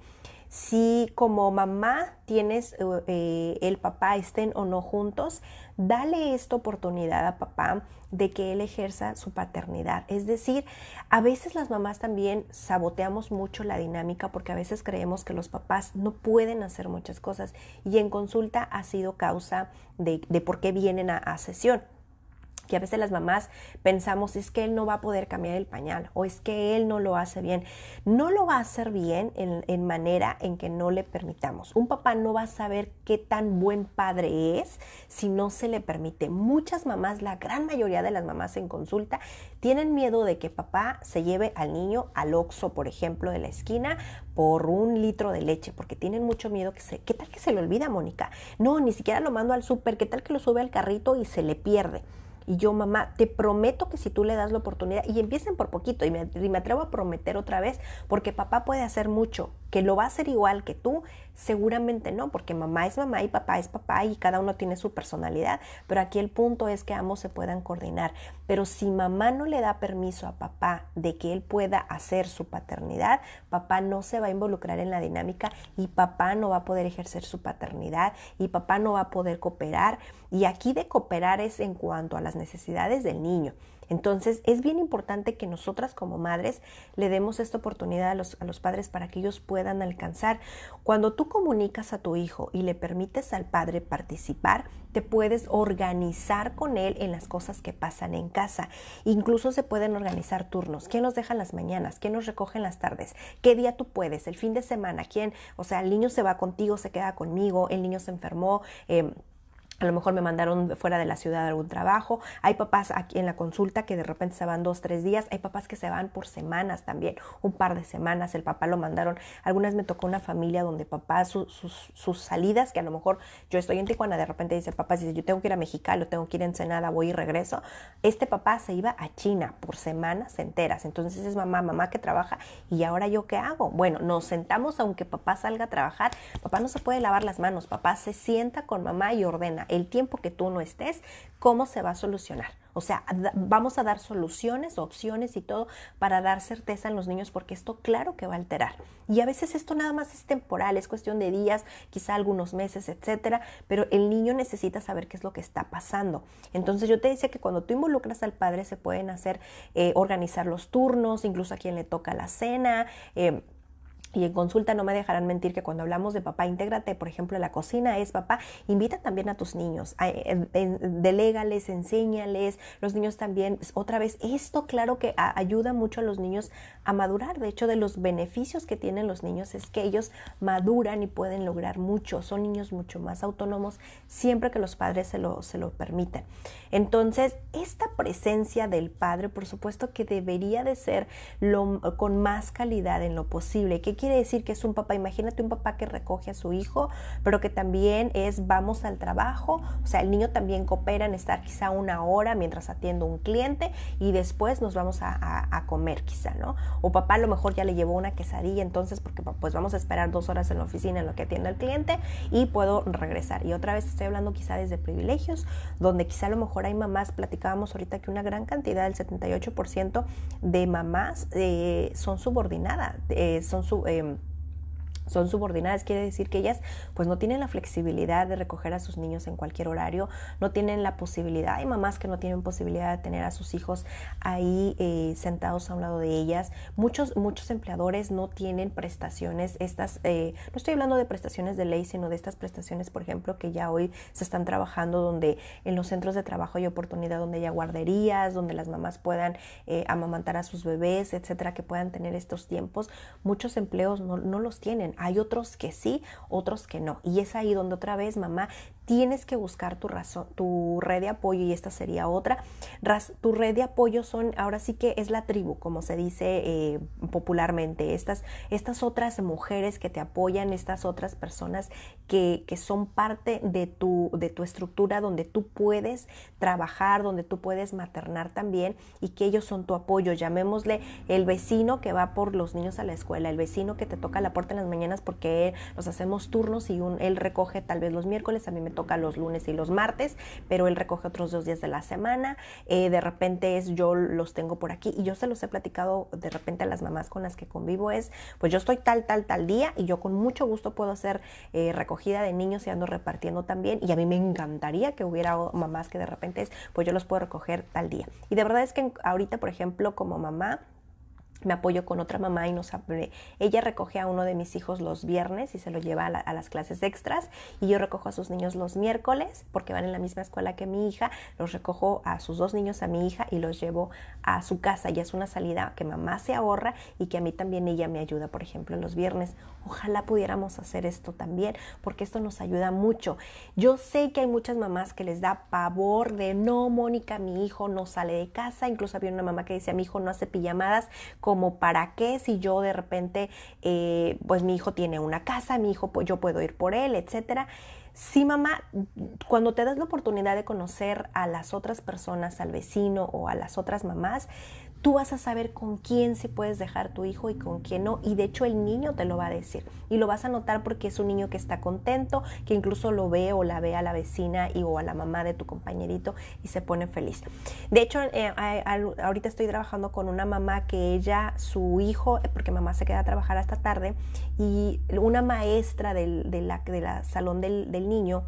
Si como mamá tienes el papá, estén o no juntos, dale esta oportunidad a papá de que él ejerza su paternidad. Es decir, a veces las mamás también saboteamos mucho la dinámica porque a veces creemos que los papás no pueden hacer muchas cosas, y en consulta ha sido causa de por qué vienen a sesión. Que a veces las mamás pensamos, es que él no va a poder cambiar el pañal, o es que él no lo hace bien. No lo va a hacer bien en manera en que no le permitamos. Un papá no va a saber qué tan buen padre es si no se le permite. Muchas mamás, la gran mayoría de las mamás en consulta, tienen miedo de que papá se lleve al niño al Oxxo, por ejemplo, de la esquina, por 1 litro de leche, porque tienen mucho miedo ¿qué tal que se le olvida, Mónica? No, ni siquiera lo mando al súper, ¿qué tal que lo sube al carrito y se le pierde? Y yo, mamá, te prometo que si tú le das la oportunidad, y empiecen por poquito, y me atrevo a prometer otra vez, porque papá puede hacer mucho, que lo va a hacer igual que tú, seguramente no, porque mamá es mamá y papá es papá, y cada uno tiene su personalidad, pero aquí el punto es que ambos se puedan coordinar. Pero si mamá no le da permiso a papá de que él pueda hacer su paternidad, papá no se va a involucrar en la dinámica, y papá no va a poder ejercer su paternidad, y papá no va a poder cooperar. Y aquí de cooperar es en cuanto a las necesidades del niño. Entonces es bien importante que nosotras como madres le demos esta oportunidad a los padres para que ellos puedan alcanzar. Cuando tú comunicas a tu hijo y le permites al padre participar, te puedes organizar con él en las cosas que pasan en casa. Incluso se pueden organizar turnos. ¿Quién nos deja en las mañanas? ¿Quién nos recoge en las tardes? ¿Qué día tú puedes? ¿El fin de semana? ¿Quién? O sea, el niño se va contigo, se queda conmigo, el niño se enfermó, a lo mejor me mandaron fuera de la ciudad a algún trabajo. Hay papás aquí en la consulta que de repente se van 2, 3 días. Hay papás que se van por semanas también, un par de semanas. El papá lo mandaron. Algunas me tocó una familia donde papá, sus salidas, que a lo mejor yo estoy en Tijuana, de repente dice papá, dice, yo tengo que ir a Mexicali, o tengo que ir a Ensenada, voy y regreso. Este papá se iba a China por semanas enteras. Entonces es mamá que trabaja, ¿y ahora yo qué hago? Bueno, nos sentamos, aunque papá salga a trabajar, papá no se puede lavar las manos, papá se sienta con mamá y ordena el tiempo que tú no estés, ¿cómo se va a solucionar? O sea, vamos a dar soluciones, opciones y todo para dar certeza en los niños, porque esto claro que va a alterar. Y a veces esto nada más es temporal, es cuestión de días, quizá algunos meses, etcétera, pero el niño necesita saber qué es lo que está pasando. Entonces yo te decía que cuando tú involucras al padre se pueden hacer, organizar los turnos, incluso a quien le toca la cena, y en consulta no me dejarán mentir que cuando hablamos de papá, intégrate, por ejemplo, en la cocina es papá, invita también a tus niños, delégales, enséñales, los niños también, otra vez, esto claro que ayuda mucho a los niños a madurar. De hecho, de los beneficios que tienen los niños es que ellos maduran y pueden lograr mucho, son niños mucho más autónomos siempre que los padres se lo permiten. Entonces, esta presencia del padre, por supuesto que debería de ser con más calidad en lo posible. ¿Qué quiere decir? Que es un papá, imagínate un papá que recoge a su hijo, pero que también vamos al trabajo, o sea, el niño también coopera en estar quizá una hora mientras atiendo un cliente y después nos vamos a comer quizá, ¿no? O papá a lo mejor ya le llevó una quesadilla, entonces porque pues vamos a esperar 2 horas en la oficina en lo que atiende al cliente y puedo regresar. Y otra vez estoy hablando quizá desde privilegios, donde quizá a lo mejor hay mamás, platicábamos ahorita que una gran cantidad, el 78% de mamás son subordinadas, son subordinadas, quiere decir que ellas pues no tienen la flexibilidad de recoger a sus niños en cualquier horario, no tienen la posibilidad, hay mamás que no tienen posibilidad de tener a sus hijos ahí sentados a un lado de ellas. Muchos empleadores no tienen prestaciones, no estoy hablando de prestaciones de ley, sino de estas prestaciones, por ejemplo, que ya hoy se están trabajando, donde en los centros de trabajo hay oportunidad, donde haya guarderías, donde las mamás puedan amamantar a sus bebés, etcétera, que puedan tener estos tiempos. Muchos empleos no los tienen. Hay otros que sí, otros que no. Y es ahí donde otra vez, mamá, tienes que buscar tu red de apoyo, y esta sería otra. Tu red de apoyo ahora sí que es la tribu, como se dice popularmente. Estas otras mujeres que te apoyan, estas otras personas que son parte de tu estructura, donde tú puedes trabajar, donde tú puedes maternar también, y que ellos son tu apoyo. Llamémosle el vecino que va por los niños a la escuela, el vecino que te toca la puerta en las mañanas porque nos hacemos turnos y él recoge tal vez los miércoles, a mí me toca los lunes y los martes, pero él recoge otros 2 días de la semana. De repente yo los tengo por aquí, y yo se los he platicado de repente a las mamás con las que convivo, pues yo estoy tal día, y yo con mucho gusto puedo hacer recogida de niños y ando repartiendo también, y a mí me encantaría que hubiera mamás que de repente pues yo los puedo recoger tal día. Y de verdad es que ahorita, por ejemplo, como mamá, me apoyo con otra mamá y ella recoge a uno de mis hijos los viernes y se lo lleva a las clases extras, y yo recojo a sus niños los miércoles porque van en la misma escuela que mi hija. Los recojo a sus 2 niños, a mi hija, y los llevo a su casa, y es una salida que mamá se ahorra y que a mí también ella me ayuda, por ejemplo, los viernes. Ojalá pudiéramos hacer esto también, porque esto nos ayuda mucho. Yo sé que hay muchas mamás que les da pavor de: no, Mónica, mi hijo no sale de casa. Incluso había una mamá que decía: mi hijo no hace pijamadas. ¿Como para qué? Si yo de repente, pues mi hijo tiene una casa, mi hijo, pues yo puedo ir por él, etcétera. Sí, mamá, cuando te das la oportunidad de conocer a las otras personas, al vecino o a las otras mamás, tú vas a saber con quién sí puedes dejar tu hijo y con quién no. Y de hecho el niño te lo va a decir. Y lo vas a notar porque es un niño que está contento, que incluso lo ve o la ve a la vecina o a la mamá de tu compañerito y se pone feliz. De hecho, ahorita estoy trabajando con una mamá que su hijo, porque mamá se queda a trabajar hasta tarde, y una maestra de la salón del niño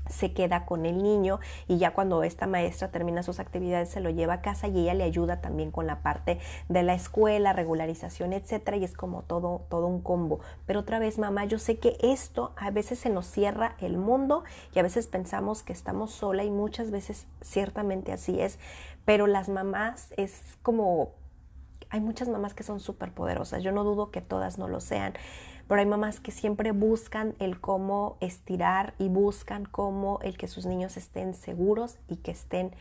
se queda con el niño, y ya cuando esta maestra termina sus actividades se lo lleva a casa, y ella le ayuda también con la parte de la escuela, regularización, etcétera, y es como todo un combo. Pero otra vez, mamá, yo sé que esto a veces se nos cierra el mundo y a veces pensamos que estamos sola, y muchas veces ciertamente así es, pero las mamás hay muchas mamás que son súper poderosas. Yo no dudo que todas no lo sean, pero hay mamás que siempre buscan el cómo estirar y buscan cómo el que sus niños estén seguros y que estén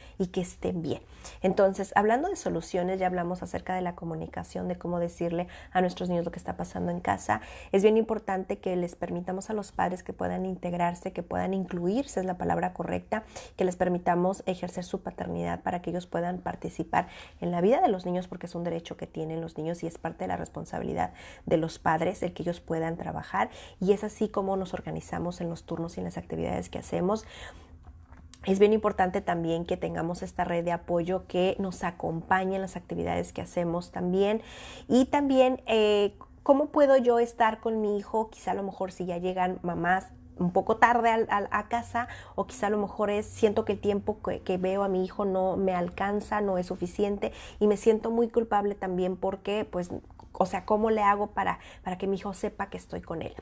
bien. Entonces, hablando de soluciones, ya hablamos acerca de la comunicación, de cómo decirle a nuestros niños lo que está pasando en casa. Es bien importante que les permitamos a los padres que puedan integrarse, que puedan incluirse, es la palabra correcta, que les permitamos ejercer su paternidad para que ellos puedan participar en la vida de los niños, porque es un derecho que tienen los niños y es parte de la responsabilidad de los padres el que ellos puedan trabajar. Y es así como nos organizamos en los turnos y en las actividades que hacemos. Es bien importante también que tengamos esta red de apoyo que nos acompañe en las actividades que hacemos también. Y también, ¿cómo puedo yo estar con mi hijo? Quizá a lo mejor si ya llegan mamás un poco tarde a casa, o quizá a lo mejor siento que el tiempo que veo a mi hijo no me alcanza, no es suficiente, y me siento muy culpable también porque, pues, o sea, ¿cómo le hago para que mi hijo sepa que estoy con él?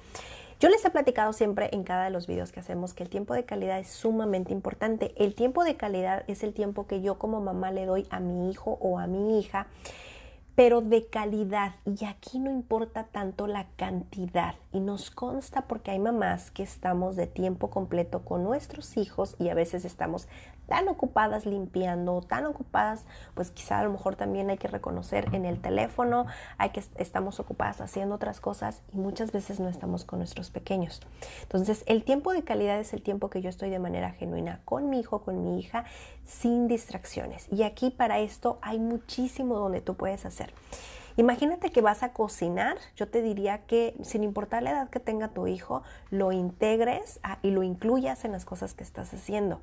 Yo les he platicado siempre en cada de los videos que hacemos que el tiempo de calidad es sumamente importante. El tiempo de calidad es el tiempo que yo como mamá le doy a mi hijo o a mi hija, pero de calidad. Y aquí no importa tanto la cantidad. Y nos consta porque hay mamás que estamos de tiempo completo con nuestros hijos y a veces estamos tan ocupadas limpiando, tan ocupadas, pues quizá a lo mejor también hay que reconocer en el teléfono, estamos ocupadas haciendo otras cosas y muchas veces no estamos con nuestros pequeños. Entonces, el tiempo de calidad es el tiempo que yo estoy de manera genuina con mi hijo, con mi hija, sin distracciones. Y aquí para esto hay muchísimo donde tú puedes hacer. Imagínate que vas a cocinar, yo te diría que sin importar la edad que tenga tu hijo, lo integres y lo incluyas en las cosas que estás haciendo.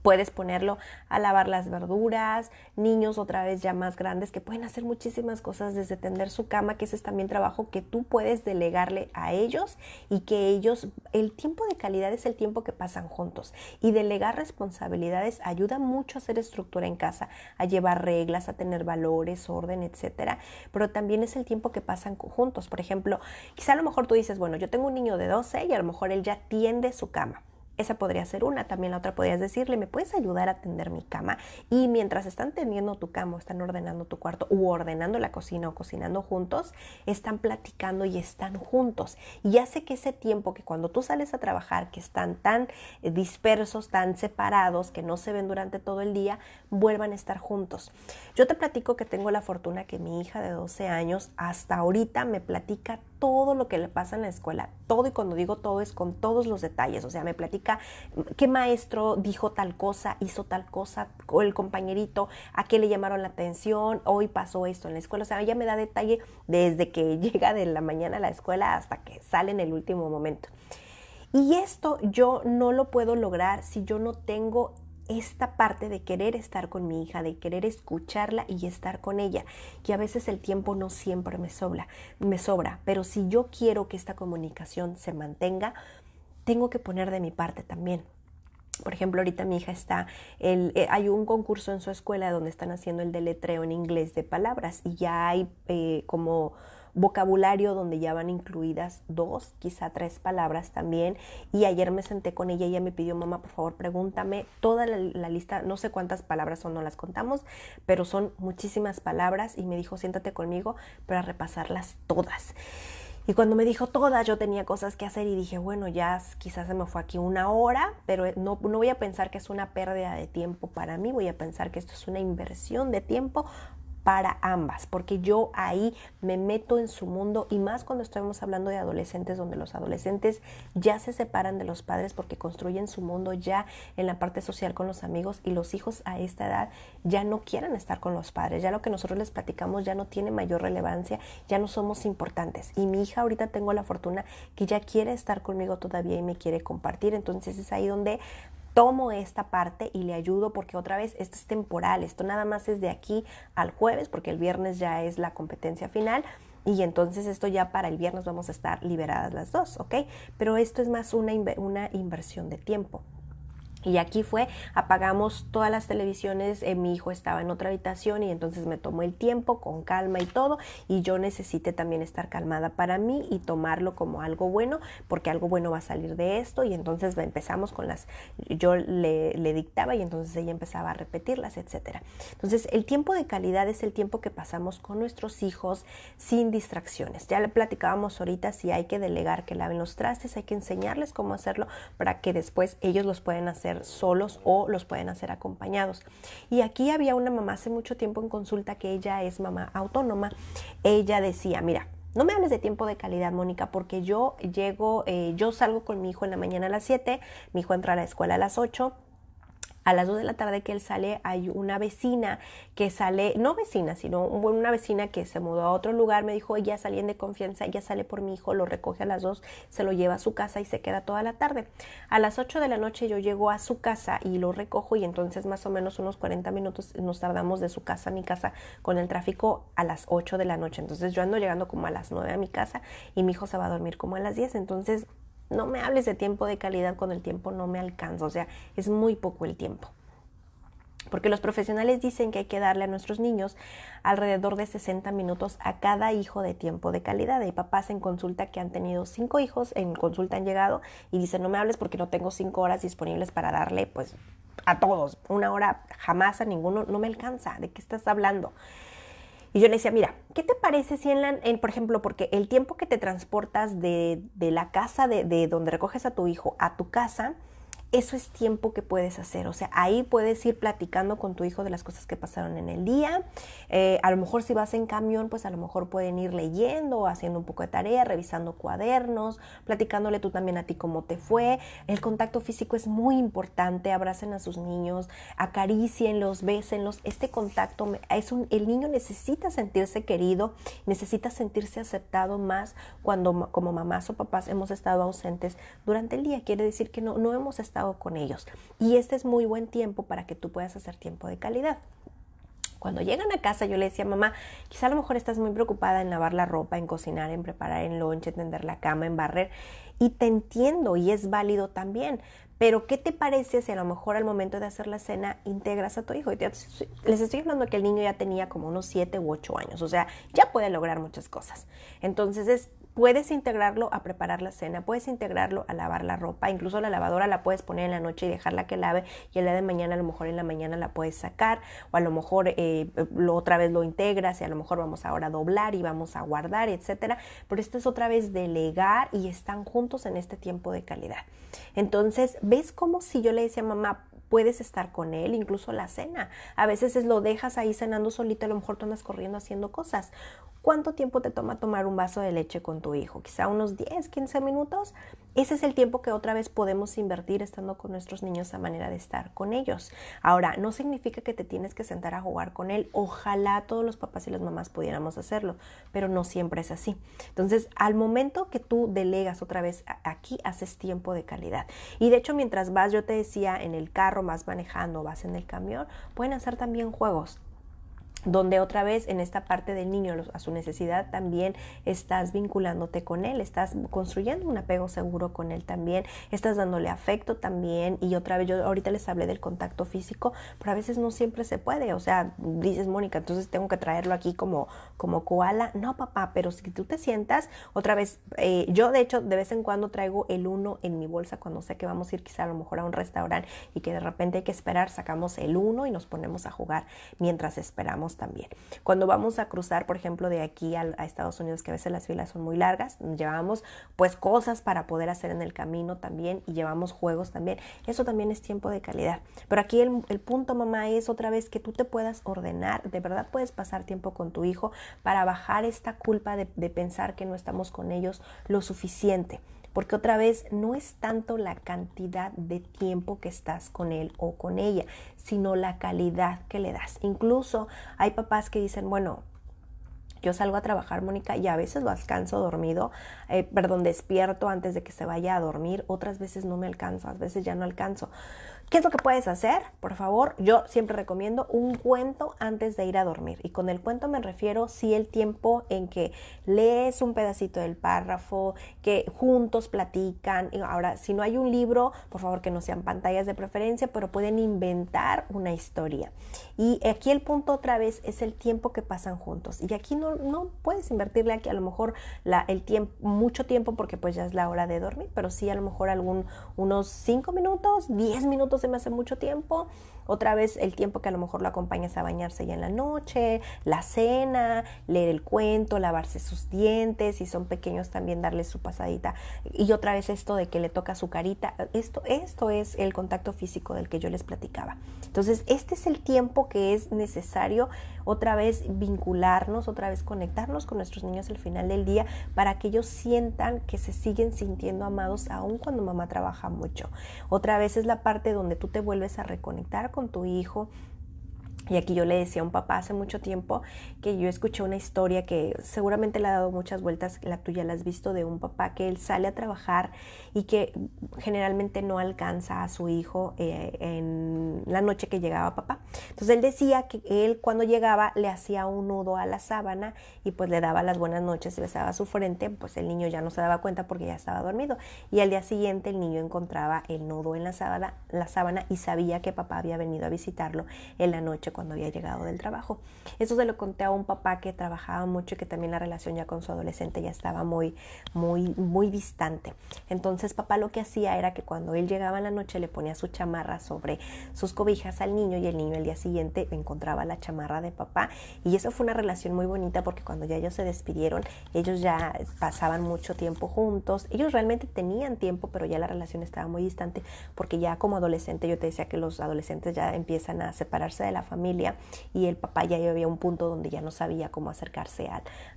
Puedes ponerlo a lavar las verduras, niños otra vez ya más grandes que pueden hacer muchísimas cosas desde tender su cama, que ese es también trabajo que tú puedes delegarle a ellos y que ellos, el tiempo de calidad es el tiempo que pasan juntos y delegar responsabilidades ayuda mucho a hacer estructura en casa, a llevar reglas, a tener valores, orden, etcétera, pero también es el tiempo que pasan juntos. Por ejemplo, quizá a lo mejor tú dices, bueno, yo tengo un niño de 12 y a lo mejor él ya tiende su cama. Esa podría ser una. También la otra podrías decirle, ¿me puedes ayudar a tender mi cama? Y mientras están tendiendo tu cama, o están ordenando tu cuarto, u ordenando la cocina o cocinando juntos, están platicando y están juntos. Y hace que ese tiempo que cuando tú sales a trabajar, que están tan dispersos, tan separados, que no se ven durante todo el día, vuelvan a estar juntos. Yo te platico que tengo la fortuna que mi hija de 12 años hasta ahorita me platica todo lo que le pasa en la escuela, todo, y cuando digo todo es con todos los detalles, o sea, me platica qué maestro dijo tal cosa, hizo tal cosa, o el compañerito, a qué le llamaron la atención, hoy pasó esto en la escuela, o sea, ella me da detalle desde que llega de la mañana a la escuela hasta que sale en el último momento. Y esto yo no lo puedo lograr si yo no tengo esta parte de querer estar con mi hija, de querer escucharla y estar con ella, que a veces el tiempo no siempre me sobra, pero si yo quiero que esta comunicación se mantenga, tengo que poner de mi parte también. Por ejemplo, ahorita mi hija hay un concurso en su escuela donde están haciendo el deletreo en inglés de palabras y ya hay como vocabulario donde ya van incluidas 2, quizá 3 palabras también. Y ayer me senté con ella y ella me pidió, mamá, por favor, pregúntame toda la lista, no sé cuántas palabras son, no las contamos, pero son muchísimas palabras, y me dijo, siéntate conmigo para repasarlas todas. Y cuando me dijo todas, yo tenía cosas que hacer y dije, bueno, ya quizás se me fue aquí una hora, pero no voy a pensar que es una pérdida de tiempo para mí, voy a pensar que esto es una inversión de tiempo para ambas, porque yo ahí me meto en su mundo, y más cuando estamos hablando de adolescentes, donde los adolescentes ya se separan de los padres porque construyen su mundo ya en la parte social con los amigos, y los hijos a esta edad ya no quieren estar con los padres, ya lo que nosotros les platicamos ya no tiene mayor relevancia, ya no somos importantes. Y mi hija ahorita tengo la fortuna que ya quiere estar conmigo todavía y me quiere compartir, entonces es ahí donde tomo esta parte y le ayudo, porque otra vez esto es temporal, esto nada más es de aquí al jueves, porque el viernes ya es la competencia final, y entonces esto ya para el viernes vamos a estar liberadas las dos, ¿ok? Pero esto es más una inversión de tiempo. Y aquí apagamos todas las televisiones, mi hijo estaba en otra habitación y entonces me tomó el tiempo con calma y todo, y yo necesité también estar calmada para mí y tomarlo como algo bueno, porque algo bueno va a salir de esto. Y entonces empezamos yo le dictaba y entonces ella empezaba a repetirlas, etcétera. Entonces el tiempo de calidad es el tiempo que pasamos con nuestros hijos sin distracciones. Ya le platicábamos ahorita, si hay que delegar que laven los trastes, hay que enseñarles cómo hacerlo para que después ellos los puedan hacer solos o los pueden hacer acompañados. Y aquí había una mamá hace mucho tiempo en consulta, que ella es mamá autónoma. Ella decía, mira, no me hables de tiempo de calidad, Mónica, porque yo salgo con mi hijo en la mañana a las 7, mi hijo entra a la escuela a las 8, A las 2 de la tarde que él sale, hay una vecina que sale, no vecina, sino una vecina que se mudó a otro lugar, me dijo, ella salía de confianza, ella sale por mi hijo, lo recoge a las 2, se lo lleva a su casa y se queda toda la tarde. A las 8 de la noche yo llego a su casa y lo recojo y entonces más o menos unos 40 minutos nos tardamos de su casa a mi casa con el tráfico a las 8 de la noche. Entonces yo ando llegando como a las 9 a mi casa y mi hijo se va a dormir como a las 10, entonces no me hables de tiempo de calidad cuando el tiempo no me alcanza, o sea, es muy poco el tiempo. Porque los profesionales dicen que hay que darle a nuestros niños alrededor de 60 minutos a cada hijo de tiempo de calidad. Hay papás en consulta que han tenido 5 hijos, en consulta han llegado y dicen, no me hables porque no tengo 5 horas disponibles para darle pues a todos. 1 hora jamás a ninguno, no me alcanza. ¿De qué estás hablando? Y yo le decía, mira, ¿qué te parece si por ejemplo, porque el tiempo que te transportas de la casa, de donde recoges a tu hijo a tu casa, eso es tiempo que puedes hacer, o sea, ahí puedes ir platicando con tu hijo de las cosas que pasaron en el día. A lo mejor si vas en camión, pues a lo mejor pueden ir leyendo, haciendo un poco de tarea, revisando cuadernos, platicándole tú también a ti cómo te fue. El contacto físico es muy importante, abracen a sus niños, acarícienlos, bésenlos. Este contacto, el niño necesita sentirse querido, necesita sentirse aceptado más cuando como mamás o papás hemos estado ausentes durante el día. Quiere decir que no hemos estado con ellos. Y este es muy buen tiempo para que tú puedas hacer tiempo de calidad. Cuando llegan a casa yo le decía, mamá, quizá a lo mejor estás muy preocupada en lavar la ropa, en cocinar, en preparar el lunch, en tender la cama, en barrer. Y te entiendo y es válido también. Pero ¿qué te parece si a lo mejor al momento de hacer la cena integras a tu hijo? Les estoy hablando que el niño ya tenía como unos 7 u 8 años. O sea, ya puede lograr muchas cosas. Entonces puedes integrarlo a preparar la cena, puedes integrarlo a lavar la ropa, incluso la lavadora la puedes poner en la noche y dejarla que lave y el día de mañana a lo mejor en la mañana la puedes sacar o a lo mejor otra vez lo integras y a lo mejor vamos ahora a doblar y vamos a guardar, etcétera. Pero esto es otra vez delegar y están juntos en este tiempo de calidad. Entonces, ¿ves cómo si yo le decía a mamá, puedes estar con él, incluso la cena? A veces lo dejas ahí cenando solito, a lo mejor tú andas corriendo haciendo cosas. ¿Cuánto tiempo te toma tomar un vaso de leche con tu hijo? Quizá unos 10, 15 minutos. Ese es el tiempo que otra vez podemos invertir estando con nuestros niños a manera de estar con ellos. Ahora, no significa que te tienes que sentar a jugar con él. Ojalá todos los papás y las mamás pudiéramos hacerlo, pero no siempre es así. Entonces, al momento que tú delegas otra vez aquí, haces tiempo de calidad. Y de hecho, mientras vas, yo te decía, en el carro, vas manejando, vas en el camión, pueden hacer también juegos donde otra vez en esta parte del niño a su necesidad también estás vinculándote con él, estás construyendo un apego seguro con él también, estás dándole afecto también. Y otra vez yo ahorita les hablé del contacto físico, pero a veces no siempre se puede, o sea, dices, Mónica, entonces tengo que traerlo aquí como koala. No, papá, pero si tú te sientas, otra vez, yo de hecho de vez en cuando traigo el Uno en mi bolsa cuando sé que vamos a ir quizá a lo mejor a un restaurante y que de repente hay que esperar, sacamos el Uno y nos ponemos a jugar mientras esperamos también. Cuando vamos a cruzar, por ejemplo, de aquí a Estados Unidos, que a veces las filas son muy largas, llevamos pues cosas para poder hacer en el camino también y llevamos juegos también. Eso también es tiempo de calidad. Pero aquí el punto, mamá, es otra vez que tú te puedas ordenar. De verdad puedes pasar tiempo con tu hijo para bajar esta culpa de pensar que no estamos con ellos lo suficiente. Porque otra vez no es tanto la cantidad de tiempo que estás con él o con ella, sino la calidad que le das. Incluso hay papás que dicen, bueno, yo salgo a trabajar, Mónica, y a veces lo alcanzo dormido, despierto antes de que se vaya a dormir, otras veces no me alcanzo, a veces ya no alcanzo. ¿Qué es lo que puedes hacer? Por favor, yo siempre recomiendo un cuento antes de ir a dormir. Y con el cuento me refiero sí el tiempo en que lees un pedacito del párrafo, que juntos platican. Ahora, si no hay un libro, por favor que no sean pantallas de preferencia, pero pueden inventar una historia. Y aquí el punto otra vez es el tiempo que pasan juntos. Y aquí no puedes invertirle aquí a lo mejor mucho tiempo porque pues ya es la hora de dormir, pero sí a lo mejor unos 5 minutos, 10 minutos se me hace mucho tiempo. Otra vez el tiempo que a lo mejor lo acompañas a bañarse ya en la noche, la cena, leer el cuento, lavarse sus dientes, si son pequeños también darles su pasadita. Y otra vez esto de que le toca su carita, esto es el contacto físico del que yo les platicaba. Entonces, este es el tiempo que es necesario otra vez vincularnos, otra vez conectarnos con nuestros niños al final del día para que ellos sientan que se siguen sintiendo amados aun cuando mamá trabaja mucho. Otra vez es la parte donde tú te vuelves a reconectar con tu hijo. Y aquí yo le decía a un papá hace mucho tiempo que yo escuché una historia que seguramente le ha dado muchas vueltas, la tuya la has visto, de un papá que él sale a trabajar y que generalmente no alcanza a su hijo en la noche que llegaba papá. Entonces él decía que él cuando llegaba le hacía un nudo a la sábana y pues le daba las buenas noches y besaba su frente, pues el niño ya no se daba cuenta porque ya estaba dormido. Y al día siguiente el niño encontraba el nudo en la sábana y sabía que papá había venido a visitarlo en la noche cuando había llegado del trabajo. Eso se lo conté a un papá que trabajaba mucho y que también la relación ya con su adolescente ya estaba muy distante. Entonces papá lo que hacía era que cuando él llegaba en la noche le ponía su chamarra sobre sus cobijas al niño y el niño el día siguiente encontraba la chamarra de papá, y eso fue una relación muy bonita porque cuando ya ellos se despidieron, ellos ya pasaban mucho tiempo juntos, ellos realmente tenían tiempo, pero ya la relación estaba muy distante porque ya como adolescente, yo te decía que los adolescentes ya empiezan a separarse de la familia y el papá ya había un punto donde ya no sabía cómo acercarse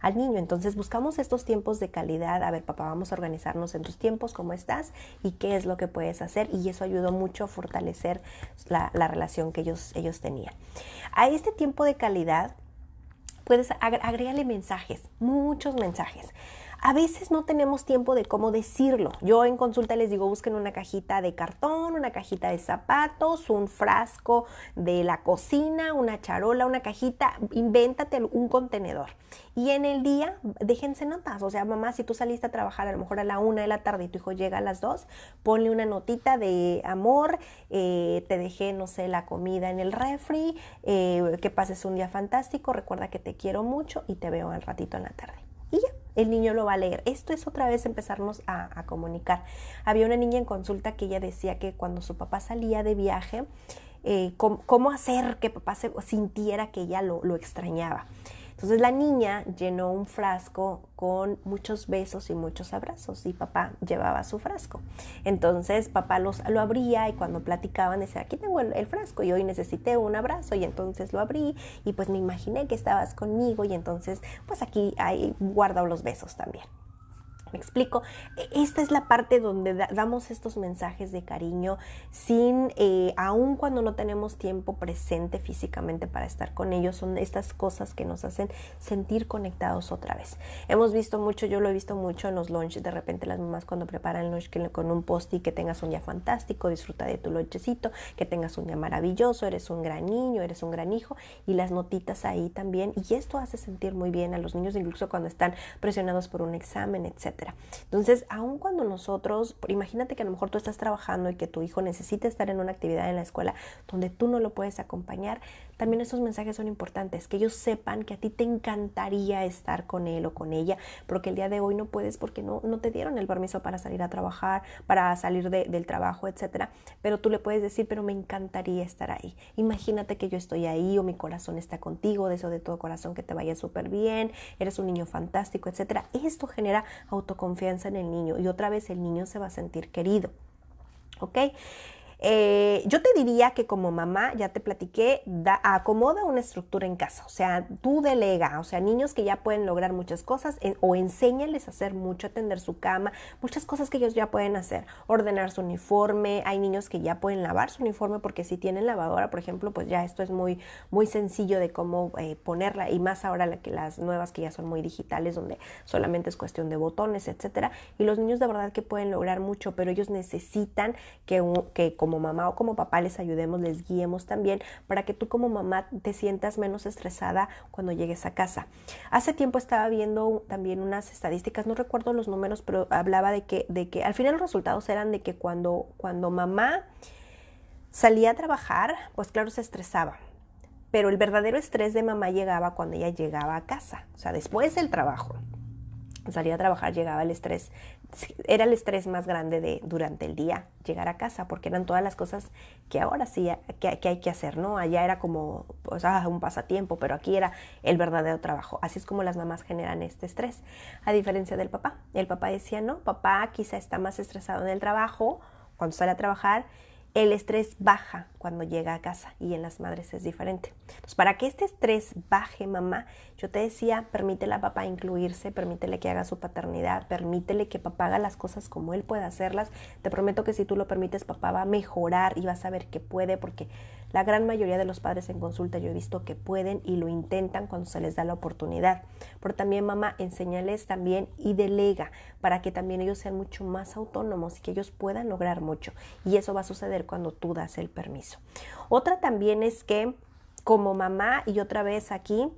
al niño. Entonces buscamos estos tiempos de calidad. A ver, papá, vamos a organizarnos en tus tiempos, ¿cómo estás? ¿Y qué es lo que puedes hacer? Y eso ayudó mucho a fortalecer la relación que ellos tenían. A este tiempo de calidad puedes agregarle mensajes, muchos mensajes. A veces no tenemos tiempo de cómo decirlo. Yo en consulta les digo, busquen una cajita de cartón, una cajita de zapatos, un frasco de la cocina, una charola, una cajita, invéntate un contenedor. Y en el día, déjense notas. O sea, mamá, si tú saliste a trabajar a lo mejor a la 1 de la tarde y tu hijo llega a las 2, ponle una notita de amor, te dejé, no sé, la comida en el refri, que pases un día fantástico, recuerda que te quiero mucho y te veo al ratito en la tarde. Y ya, el niño lo va a leer. Esto es otra vez empezarnos a comunicar. Había una niña en consulta que ella decía que cuando su papá salía de viaje, cómo hacer que papá sintiera que ella lo extrañaba. Entonces la niña llenó un frasco con muchos besos y muchos abrazos y papá llevaba su frasco. Entonces papá lo abría y cuando platicaban decía, aquí tengo el frasco y hoy necesité un abrazo, y entonces lo abrí y pues me imaginé que estabas conmigo y entonces pues aquí guardo los besos también. ¿Me explico? Esta es la parte donde damos estos mensajes de cariño sin, aun cuando no tenemos tiempo presente físicamente para estar con ellos. Son estas cosas que nos hacen sentir conectados otra vez. Hemos visto mucho, yo lo he visto mucho en los lunches, de repente las mamás cuando preparan el lunch con un post-it, que tengas un día fantástico, disfruta de tu lonchecito, que tengas un día maravilloso, eres un gran niño, eres un gran hijo, y las notitas ahí también. Y esto hace sentir muy bien a los niños, incluso cuando están presionados por un examen, etc. Entonces, aun cuando nosotros, imagínate que a lo mejor tú estás trabajando y que tu hijo necesita estar en una actividad en la escuela donde tú no lo puedes acompañar, también esos mensajes son importantes, que ellos sepan que a ti te encantaría estar con él o con ella, pero que el día de hoy no puedes porque no te dieron el permiso para salir a trabajar, para salir del trabajo, etcétera. Pero tú le puedes decir, pero me encantaría estar ahí. Imagínate que yo estoy ahí o mi corazón está contigo, deseo de todo corazón que te vaya súper bien, eres un niño fantástico, etcétera. Esto genera autoconfianza en el niño y otra vez el niño se va a sentir querido. ¿Ok? Yo te diría que como mamá, ya te platiqué, acomoda una estructura en casa, o sea, tú delega, o sea, niños que ya pueden lograr muchas cosas o enséñales a hacer mucho, atender su cama, muchas cosas que ellos ya pueden hacer, ordenar su uniforme. Hay niños que ya pueden lavar su uniforme porque si tienen lavadora, por ejemplo, pues ya esto es muy sencillo de cómo ponerla, y más ahora que las nuevas que ya son muy digitales, donde solamente es cuestión de botones, etcétera. Y los niños de verdad que pueden lograr mucho, pero ellos necesitan que como mamá o como papá les ayudemos, les guiemos también para que tú como mamá te sientas menos estresada cuando llegues a casa. Hace tiempo estaba viendo también unas estadísticas, no recuerdo los números, pero hablaba de que al final los resultados eran de que cuando mamá salía a trabajar, pues claro, se estresaba. Pero el verdadero estrés de mamá llegaba cuando ella llegaba a casa, o sea, después del trabajo. Salía a trabajar, llegaba el estrés, era el estrés más grande durante el día, llegar a casa, porque eran todas las cosas que ahora sí que hay que hacer, ¿no? Allá era como pues, un pasatiempo, pero aquí era el verdadero trabajo. Así es como las mamás generan este estrés, a diferencia del papá. El papá decía, no, papá quizá está más estresado en el trabajo, cuando sale a trabajar, el estrés baja cuando llega a casa y en las madres es diferente. Entonces, para que este estrés baje, mamá, yo te decía, permítele a papá incluirse, permítele que haga su paternidad, permítele que papá haga las cosas como él pueda hacerlas. Te prometo que si tú lo permites, papá va a mejorar y va a saber que puede, porque la gran mayoría de los padres en consulta yo he visto que pueden y lo intentan cuando se les da la oportunidad. Pero también, mamá, enséñales también y delega para que también ellos sean mucho más autónomos y que ellos puedan lograr mucho. Y eso va a suceder cuando tú das el permiso. Otra también es que como mamá, y otra vez aquí,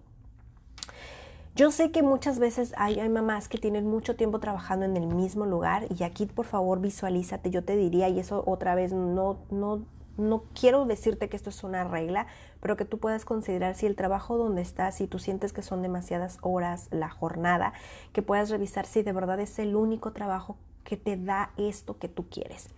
yo sé que muchas veces hay mamás que tienen mucho tiempo trabajando en el mismo lugar y aquí por favor visualízate, yo te diría, y eso otra vez no quiero decirte que esto es una regla, pero que tú puedas considerar si el trabajo donde estás, si tú sientes que son demasiadas horas la jornada, que puedas revisar si de verdad es el único trabajo que te da esto que tú quieres.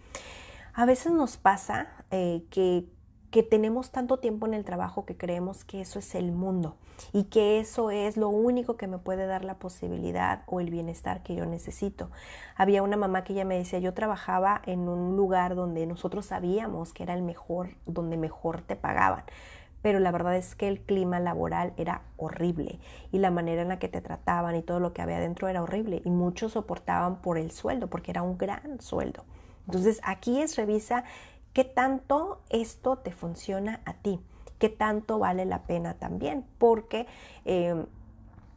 A veces nos pasa que tenemos tanto tiempo en el trabajo que creemos que eso es el mundo y que eso es lo único que me puede dar la posibilidad o el bienestar que yo necesito. Había una mamá que ella me decía, yo trabajaba en un lugar donde nosotros sabíamos que era el mejor, donde mejor te pagaban, pero la verdad es que el clima laboral era horrible y la manera en la que te trataban y todo lo que había dentro era horrible y muchos soportaban por el sueldo porque era un gran sueldo. Entonces aquí revisa qué tanto esto te funciona a ti, qué tanto vale la pena también, porque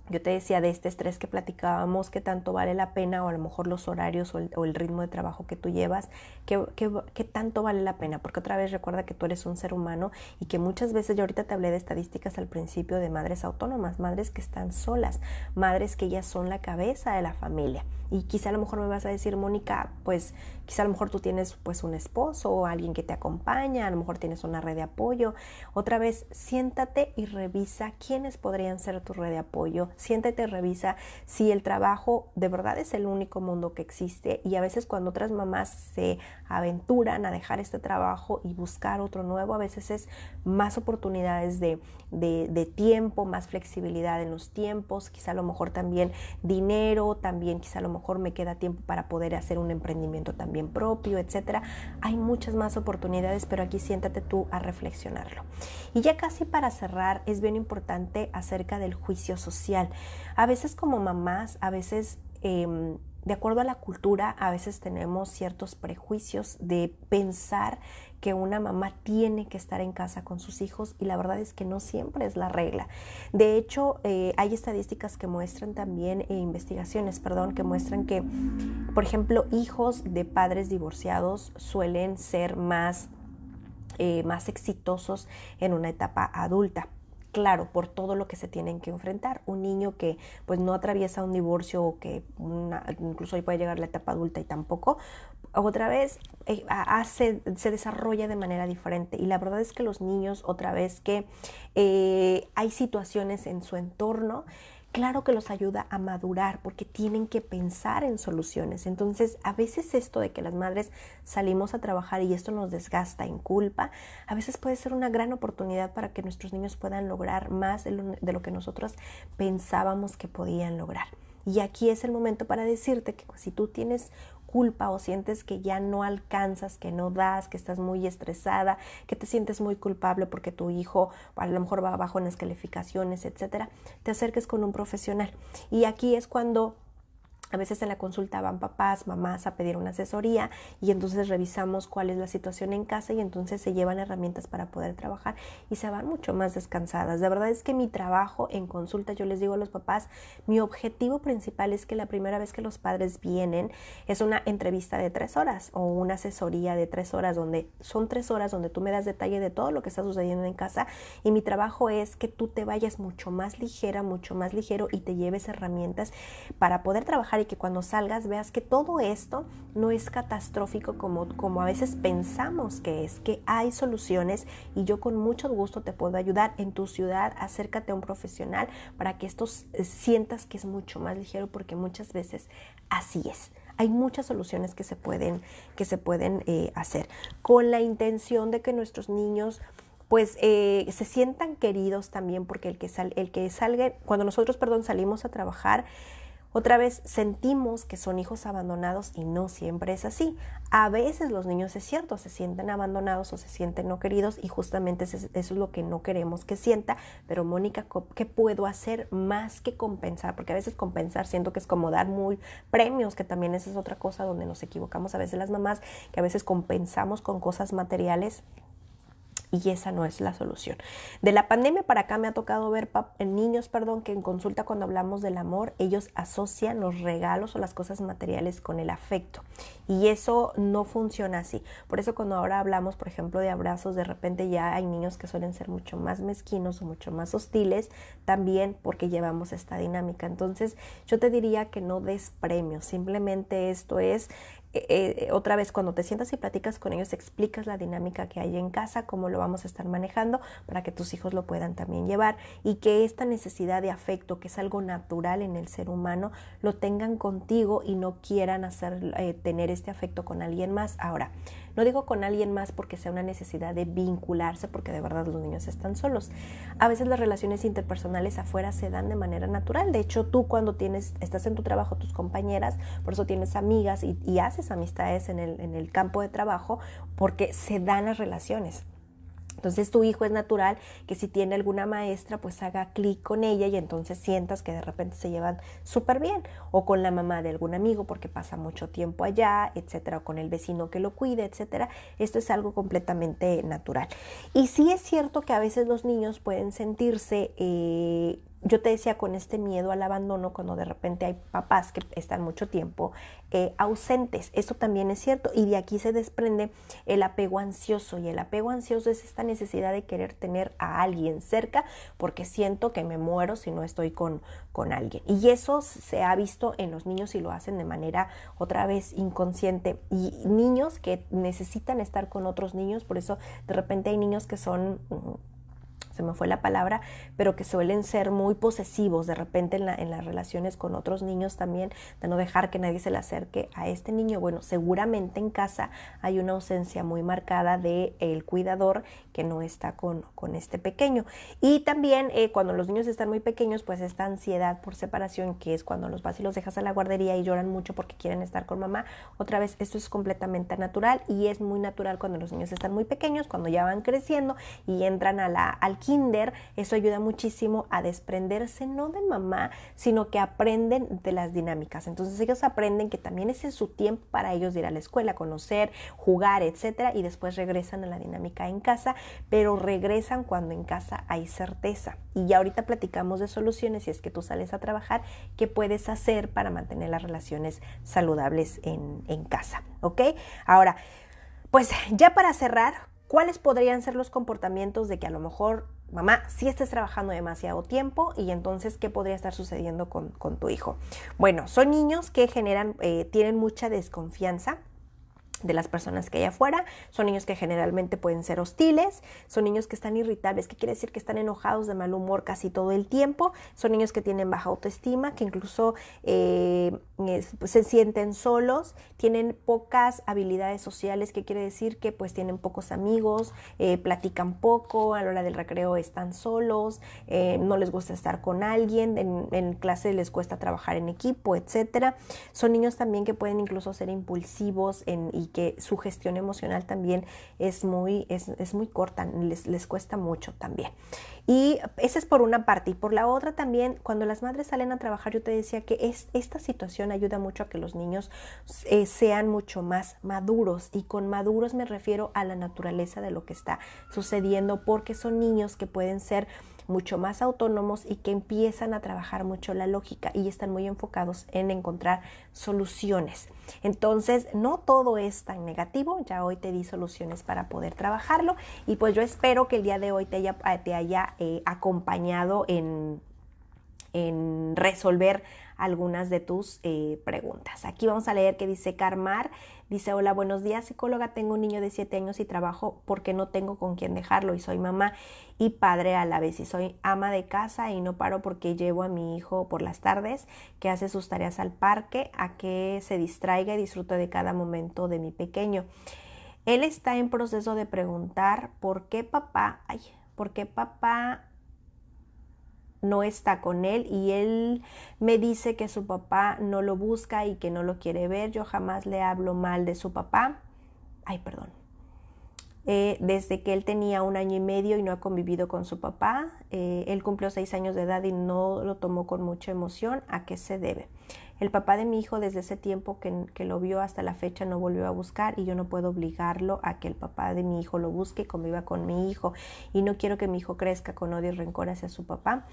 yo te decía de este estrés que platicábamos, qué tanto vale la pena, o a lo mejor los horarios o el ritmo de trabajo que tú llevas, qué tanto vale la pena, porque otra vez recuerda que tú eres un ser humano y que muchas veces, yo ahorita te hablé de estadísticas al principio de madres autónomas, madres que están solas, madres que ellas son la cabeza de la familia. Y quizá a lo mejor me vas a decir, Mónica, pues quizá a lo mejor tú tienes pues un esposo o alguien que te acompaña, a lo mejor tienes una red de apoyo. Otra vez, siéntate y revisa quiénes podrían ser tu red de apoyo. Siéntate y revisa si el trabajo de verdad es el único mundo que existe. Y a veces cuando otras mamás se aventuran a dejar este trabajo y buscar otro nuevo, a veces es más oportunidades de tiempo, más flexibilidad en los tiempos, quizá a lo mejor también dinero, también quizá a lo mejor me queda tiempo para poder hacer un emprendimiento también propio, etcétera. Hay muchas más oportunidades, pero aquí siéntate tú a reflexionarlo. Y ya casi para cerrar, es bien importante acerca del juicio social. A veces como mamás, a veces de acuerdo a la cultura, a veces tenemos ciertos prejuicios de pensar que una mamá tiene que estar en casa con sus hijos y la verdad es que no siempre es la regla. De hecho, hay estadísticas que muestran también, investigaciones, que muestran que, por ejemplo, hijos de padres divorciados suelen ser más exitosos en una etapa adulta. Claro, por todo lo que se tienen que enfrentar. Un niño que pues no atraviesa un divorcio o que incluso hoy puede llegar a la etapa adulta y tampoco, otra vez se desarrolla de manera diferente. Y la verdad es que los niños, otra vez que hay situaciones en su entorno, claro que los ayuda a madurar porque tienen que pensar en soluciones. Entonces, a veces esto de que las madres salimos a trabajar y esto nos desgasta en culpa, a veces puede ser una gran oportunidad para que nuestros niños puedan lograr más de lo que nosotros pensábamos que podían lograr. Y aquí es el momento para decirte que si tú tienes culpa o sientes que ya no alcanzas, que no das, que estás muy estresada, que te sientes muy culpable porque tu hijo a lo mejor va abajo en las calificaciones, etcétera, te acerques con un profesional. Y aquí es cuando a veces en la consulta van papás, mamás a pedir una asesoría y entonces revisamos cuál es la situación en casa y entonces se llevan herramientas para poder trabajar y se van mucho más descansadas. De verdad es que mi trabajo en consulta, yo les digo a los papás, mi objetivo principal es que la primera vez que los padres vienen es una entrevista de 3 horas o una asesoría de 3 horas, donde son 3 horas donde tú me das detalle de todo lo que está sucediendo en casa y mi trabajo es que tú te vayas mucho más ligera, mucho más ligero y te lleves herramientas para poder trabajar trabajar y que cuando salgas veas que todo esto no es catastrófico como a veces pensamos que es, que hay soluciones y yo con mucho gusto te puedo ayudar. En tu ciudad, acércate a un profesional para que esto sientas que es mucho más ligero, porque muchas veces así es. Hay muchas soluciones que se pueden hacer con la intención de que nuestros niños pues se sientan queridos también, porque el que salga, cuando nosotros, salimos a trabajar, otra vez sentimos que son hijos abandonados y no siempre es así. A veces los niños, es cierto, se sienten abandonados o se sienten no queridos y justamente eso es lo que no queremos que sienta. Pero Mónica, ¿qué puedo hacer más que compensar? Porque a veces compensar siento que es como dar muy premios, que también esa es otra cosa donde nos equivocamos a veces las mamás, que a veces compensamos con cosas materiales. Y esa no es la solución. De la pandemia para acá me ha tocado ver niños, que en consulta, cuando hablamos del amor, ellos asocian los regalos o las cosas materiales con el afecto. Y eso no funciona así. Por eso cuando ahora hablamos, por ejemplo, de abrazos, de repente ya hay niños que suelen ser mucho más mezquinos o mucho más hostiles, también porque llevamos esta dinámica. Entonces yo te diría que no des premios. Simplemente esto es... otra vez, cuando te sientas y platicas con ellos, explicas la dinámica que hay en casa, cómo lo vamos a estar manejando para que tus hijos lo puedan también llevar, y que esta necesidad de afecto, que es algo natural en el ser humano, lo tengan contigo y no quieran tener este afecto con alguien más. Ahora, no digo con alguien más porque sea una necesidad de vincularse, porque de verdad los niños están solos. A veces las relaciones interpersonales afuera se dan de manera natural. De hecho, tú cuando estás en tu trabajo, tus compañeras, por eso tienes amigas y haces amistades en el campo de trabajo, porque se dan las relaciones. Entonces tu hijo es natural que si tiene alguna maestra, pues haga clic con ella y entonces sientas que de repente se llevan súper bien, o con la mamá de algún amigo porque pasa mucho tiempo allá, etcétera, o con el vecino que lo cuide, etcétera. Esto es algo completamente natural. Y sí es cierto que a veces los niños pueden sentirse... yo te decía, con este miedo al abandono, cuando de repente hay papás que están mucho tiempo ausentes. Esto también es cierto, y de aquí se desprende el apego ansioso, y el apego ansioso es esta necesidad de querer tener a alguien cerca porque siento que me muero si no estoy con alguien. Y eso se ha visto en los niños y lo hacen de manera otra vez inconsciente, y niños que necesitan estar con otros niños. Por eso de repente hay niños que son... se me fue la palabra, pero que suelen ser muy posesivos de repente en las relaciones con otros niños también, de no dejar que nadie se le acerque a este niño. Bueno, seguramente en casa hay una ausencia muy marcada del cuidador que no está con este pequeño. Y también cuando los niños están muy pequeños, pues esta ansiedad por separación, que es cuando los vas y los dejas a la guardería y lloran mucho porque quieren estar con mamá. Otra vez, esto es completamente natural, y es muy natural cuando los niños están muy pequeños. Cuando ya van creciendo y entran al kinder, eso ayuda muchísimo a desprenderse no de mamá, sino que aprenden de las dinámicas. Entonces ellos aprenden que también ese es su tiempo para ellos de ir a la escuela, conocer, jugar, etcétera, y después regresan a la dinámica en casa, pero regresan cuando en casa hay certeza. Y ya ahorita platicamos de soluciones, si es que tú sales a trabajar, qué puedes hacer para mantener las relaciones saludables en casa, ¿ok? Ahora, pues ya para cerrar, ¿cuáles podrían ser los comportamientos de que a lo mejor, mamá, sí estés trabajando demasiado tiempo, y entonces qué podría estar sucediendo con tu hijo? Bueno, son niños que tienen mucha desconfianza de las personas que hay afuera. Son niños que generalmente pueden ser hostiles, son niños que están irritables, que quiere decir que están enojados, de mal humor casi todo el tiempo. Son niños que tienen baja autoestima, que incluso se sienten solos, tienen pocas habilidades sociales, que quiere decir que pues tienen pocos amigos, platican poco, a la hora del recreo están solos, no les gusta estar con alguien, en clase les cuesta trabajar en equipo, etcétera. Son niños también que pueden incluso ser impulsivos y que su gestión emocional también es muy corta, les cuesta mucho también. Y esa es por una parte. Y por la otra también, cuando las madres salen a trabajar, yo te decía que esta situación ayuda mucho a que los niños sean mucho más maduros. Y con maduros me refiero a la naturaleza de lo que está sucediendo, porque son niños que pueden ser mucho más autónomos y que empiezan a trabajar mucho la lógica y están muy enfocados en encontrar soluciones. Entonces, no todo es tan negativo. Ya hoy te di soluciones para poder trabajarlo, y pues yo espero que el día de hoy te haya acompañado en resolver algunas de tus preguntas. Aquí vamos a leer que dice Carmar. Dice, hola, buenos días, psicóloga. Tengo un niño de 7 años y trabajo porque no tengo con quién dejarlo y soy mamá y padre a la vez. Y soy ama de casa y no paro porque llevo a mi hijo por las tardes, que hace sus tareas al parque, a que se distraiga y disfrute de cada momento de mi pequeño. Él está en proceso de preguntar por qué papá no está con él y él me dice que su papá no lo busca y que no lo quiere ver. Yo jamás le hablo mal de su papá. Desde que él tenía 1 año y medio y no ha convivido con su papá. Él cumplió 6 años de edad y no lo tomó con mucha emoción. ¿A qué se debe? El papá de mi hijo desde ese tiempo que lo vio hasta la fecha no volvió a buscar y yo no puedo obligarlo a que el papá de mi hijo lo busque y conviva con mi hijo. Y no quiero que mi hijo crezca con odio y rencor hacia su papá.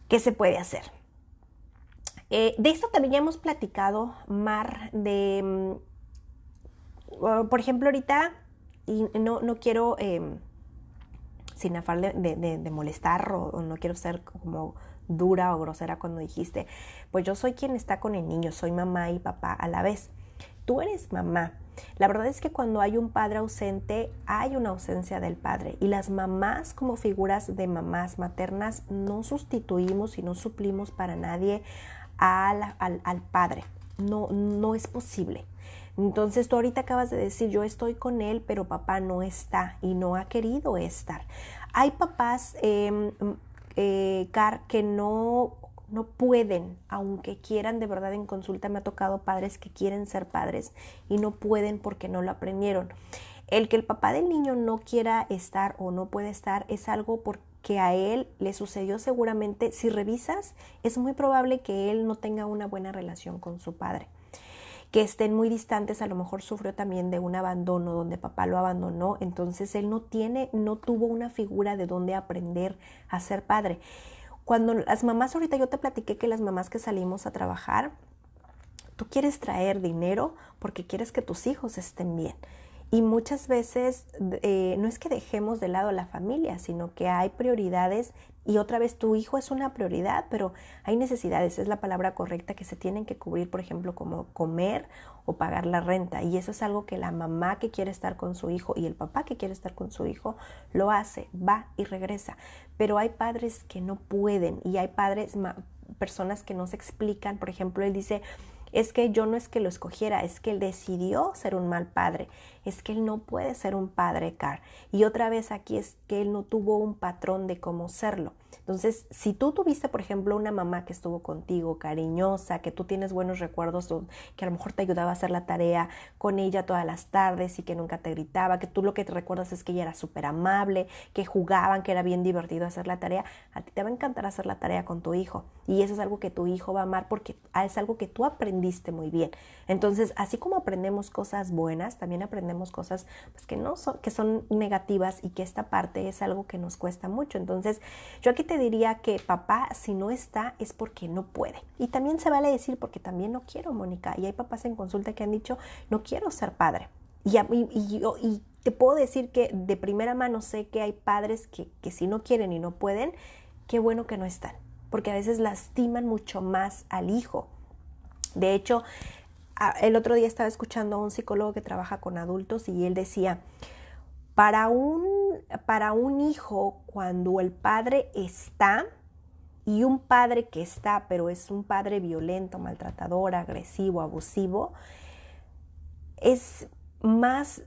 ¿Qué se puede hacer? De esto también ya hemos platicado, Mar, por ejemplo, ahorita, y no quiero, sin afán de molestar o no quiero ser como dura o grosera cuando dijiste, pues yo soy quien está con el niño, soy mamá y papá a la vez. Tú eres mamá. La verdad es que cuando hay un padre ausente, hay una ausencia del padre. Y las mamás como figuras de mamás maternas no sustituimos y no suplimos para nadie al padre. No es posible. Entonces tú ahorita acabas de decir, yo estoy con él, pero papá no está y no ha querido estar. Hay papás, Car, que no pueden, aunque quieran. De verdad, en consulta me ha tocado padres que quieren ser padres y no pueden porque no lo aprendieron. El que el papá del niño no quiera estar o no puede estar es algo porque a él le sucedió seguramente. Si revisas, es muy probable que él no tenga una buena relación con su padre, que estén muy distantes. A lo mejor sufrió también de un abandono donde papá lo abandonó, entonces él no tuvo una figura de donde aprender a ser padre. Cuando las mamás, ahorita yo te platiqué que las mamás que salimos a trabajar, tú quieres traer dinero porque quieres que tus hijos estén bien. Y muchas veces no es que dejemos de lado a la familia, sino que hay prioridades. Y otra vez, tu hijo es una prioridad, pero hay necesidades, es la palabra correcta, que se tienen que cubrir, por ejemplo, como comer o pagar la renta. Y eso es algo que la mamá que quiere estar con su hijo y el papá que quiere estar con su hijo lo hace, va y regresa. Pero hay padres que no pueden y hay personas que no se explican. Por ejemplo, él dice, es que yo no es que lo escogiera, es que él decidió ser un mal padre, es que él no puede ser un padre, Car. Y otra vez aquí es que él no tuvo un patrón de cómo serlo. Entonces, si tú tuviste, por ejemplo, una mamá que estuvo contigo, cariñosa, que tú tienes buenos recuerdos, que a lo mejor te ayudaba a hacer la tarea con ella todas las tardes y que nunca te gritaba, que tú lo que te recuerdas es que ella era súper amable, que jugaban, que era bien divertido hacer la tarea, a ti te va a encantar hacer la tarea con tu hijo. Y eso es algo que tu hijo va a amar porque es algo que tú aprendiste muy bien. Entonces, así como aprendemos cosas buenas, también aprendemos cosas pues, que son negativas y que esta parte es algo que nos cuesta mucho. Entonces, yo aquí te diría que papá, si no está, es porque no puede. Y también se vale decir, porque también no quiero, Mónica. Y hay papás en consulta que han dicho, no quiero ser padre. Y te puedo decir que de primera mano sé que hay padres que si no quieren y no pueden, qué bueno que no están. Porque a veces lastiman mucho más al hijo. De hecho, el otro día estaba escuchando a un psicólogo que trabaja con adultos y él decía, para un hijo, cuando el padre está, y un padre que está, pero es un padre violento, maltratador, agresivo, abusivo, es más,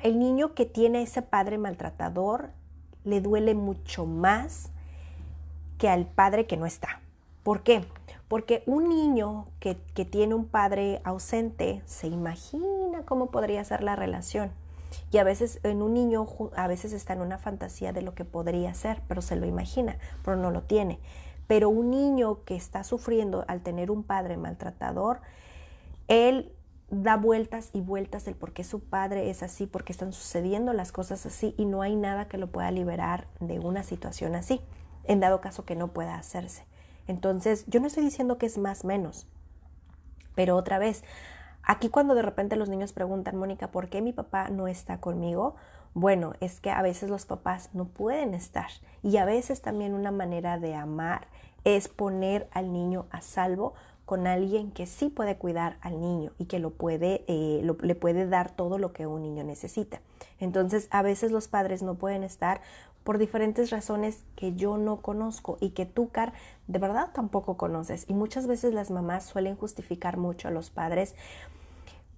el niño que tiene ese padre maltratador le duele mucho más que al padre que no está. ¿Por qué? Porque un niño que tiene un padre ausente se imagina cómo podría ser la relación. Y a veces en un niño a veces está en una fantasía de lo que podría ser, pero se lo imagina, pero no lo tiene. Pero un niño que está sufriendo al tener un padre maltratador, él da vueltas y vueltas del por qué su padre es así, por qué están sucediendo las cosas así y no hay nada que lo pueda liberar de una situación así, en dado caso que no pueda hacerse. Entonces, yo no estoy diciendo que es más menos, pero otra vez, aquí cuando de repente los niños preguntan, Mónica, ¿por qué mi papá no está conmigo? Bueno, es que a veces los papás no pueden estar y a veces también una manera de amar es poner al niño a salvo con alguien que sí puede cuidar al niño y que le puede dar todo lo que un niño necesita. Entonces, a veces los padres no pueden estar por diferentes razones que yo no conozco y que tú, Car, de verdad tampoco conoces. Y muchas veces las mamás suelen justificar mucho a los padres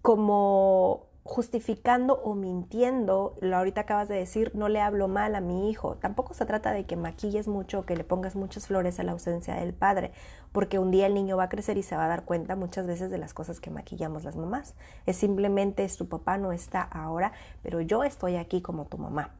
como justificando o mintiendo. Ahorita acabas de decir, no le hablo mal a mi hijo. Tampoco se trata de que maquilles mucho o que le pongas muchas flores a la ausencia del padre, porque un día el niño va a crecer y se va a dar cuenta muchas veces de las cosas que maquillamos las mamás. Es simplemente, tu papá no está ahora, pero yo estoy aquí como tu mamá.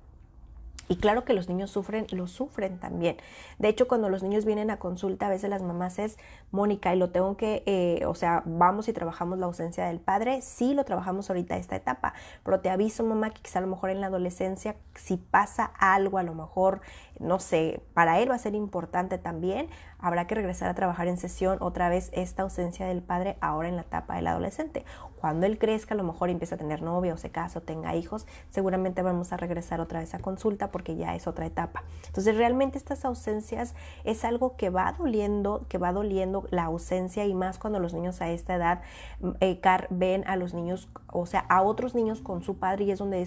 Y claro que los niños lo sufren también. De hecho, cuando los niños vienen a consulta, a veces las mamás es, Mónica, y lo tengo que, vamos y trabajamos la ausencia del padre. Sí, lo trabajamos ahorita esta etapa, pero te aviso, mamá, que quizá a lo mejor en la adolescencia, si pasa algo, a lo mejor, no sé, para él va a ser importante también, habrá que regresar a trabajar en sesión otra vez esta ausencia del padre ahora en la etapa del adolescente. Cuando él crezca, a lo mejor empieza a tener novia o se casa o tenga hijos, seguramente vamos a regresar otra vez a consulta porque ya es otra etapa. Entonces, realmente estas ausencias es algo que va doliendo la ausencia, y más cuando los niños a esta edad, ven a los niños, o sea, a otros niños con su padre, y es donde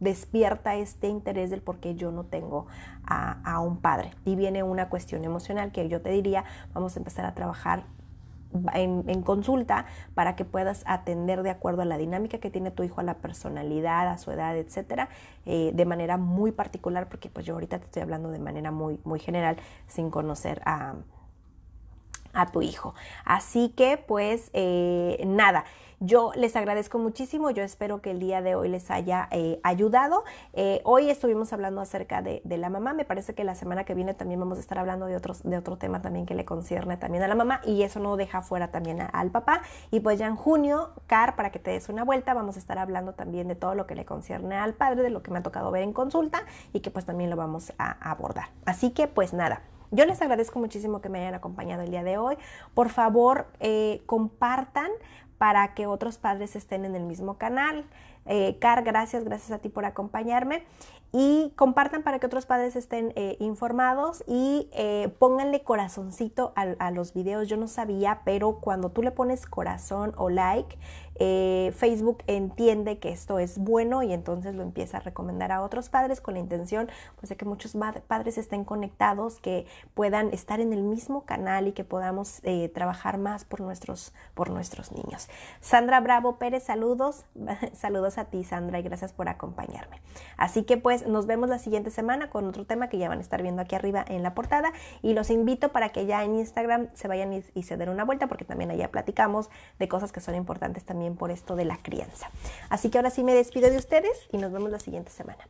despierta este interés del por qué yo no tengo a un padre. Y viene una cuestión emocional que yo te diría, vamos a empezar a trabajar en consulta para que puedas atender de acuerdo a la dinámica que tiene tu hijo, a la personalidad, a su edad, etcétera, de manera muy particular, porque pues yo ahorita te estoy hablando de manera muy, muy general, sin conocer a tu hijo. Así que pues nada, yo les agradezco muchísimo. Yo espero que el día de hoy les haya ayudado. Hoy estuvimos hablando acerca de la mamá. Me parece que la semana que viene también vamos a estar hablando de otro tema también que le concierne también a la mamá, y eso no deja fuera también al papá. Y pues ya en junio, Car, para que te des una vuelta, vamos a estar hablando también de todo lo que le concierne al padre, de lo que me ha tocado ver en consulta, y que pues también lo vamos a abordar. Así que pues nada, yo les agradezco muchísimo que me hayan acompañado el día de hoy. Por favor, compartan para que otros padres estén en el mismo canal. Car, gracias a ti por acompañarme. Y compartan para que otros padres estén informados, y pónganle corazoncito a los videos. Yo no sabía, pero cuando tú le pones corazón o like, Facebook entiende que esto es bueno, y entonces lo empieza a recomendar a otros padres con la intención pues de que muchos padres estén conectados, que puedan estar en el mismo canal y que podamos trabajar más por nuestros niños. Sandra Bravo Pérez, saludos. Saludos a ti, Sandra, y gracias por acompañarme. Así que pues nos vemos la siguiente semana con otro tema que ya van a estar viendo aquí arriba en la portada, y los invito para que ya en Instagram se vayan y se den una vuelta, porque también allá platicamos de cosas que son importantes también por esto de la crianza. Así que ahora sí me despido de ustedes y nos vemos la siguiente semana.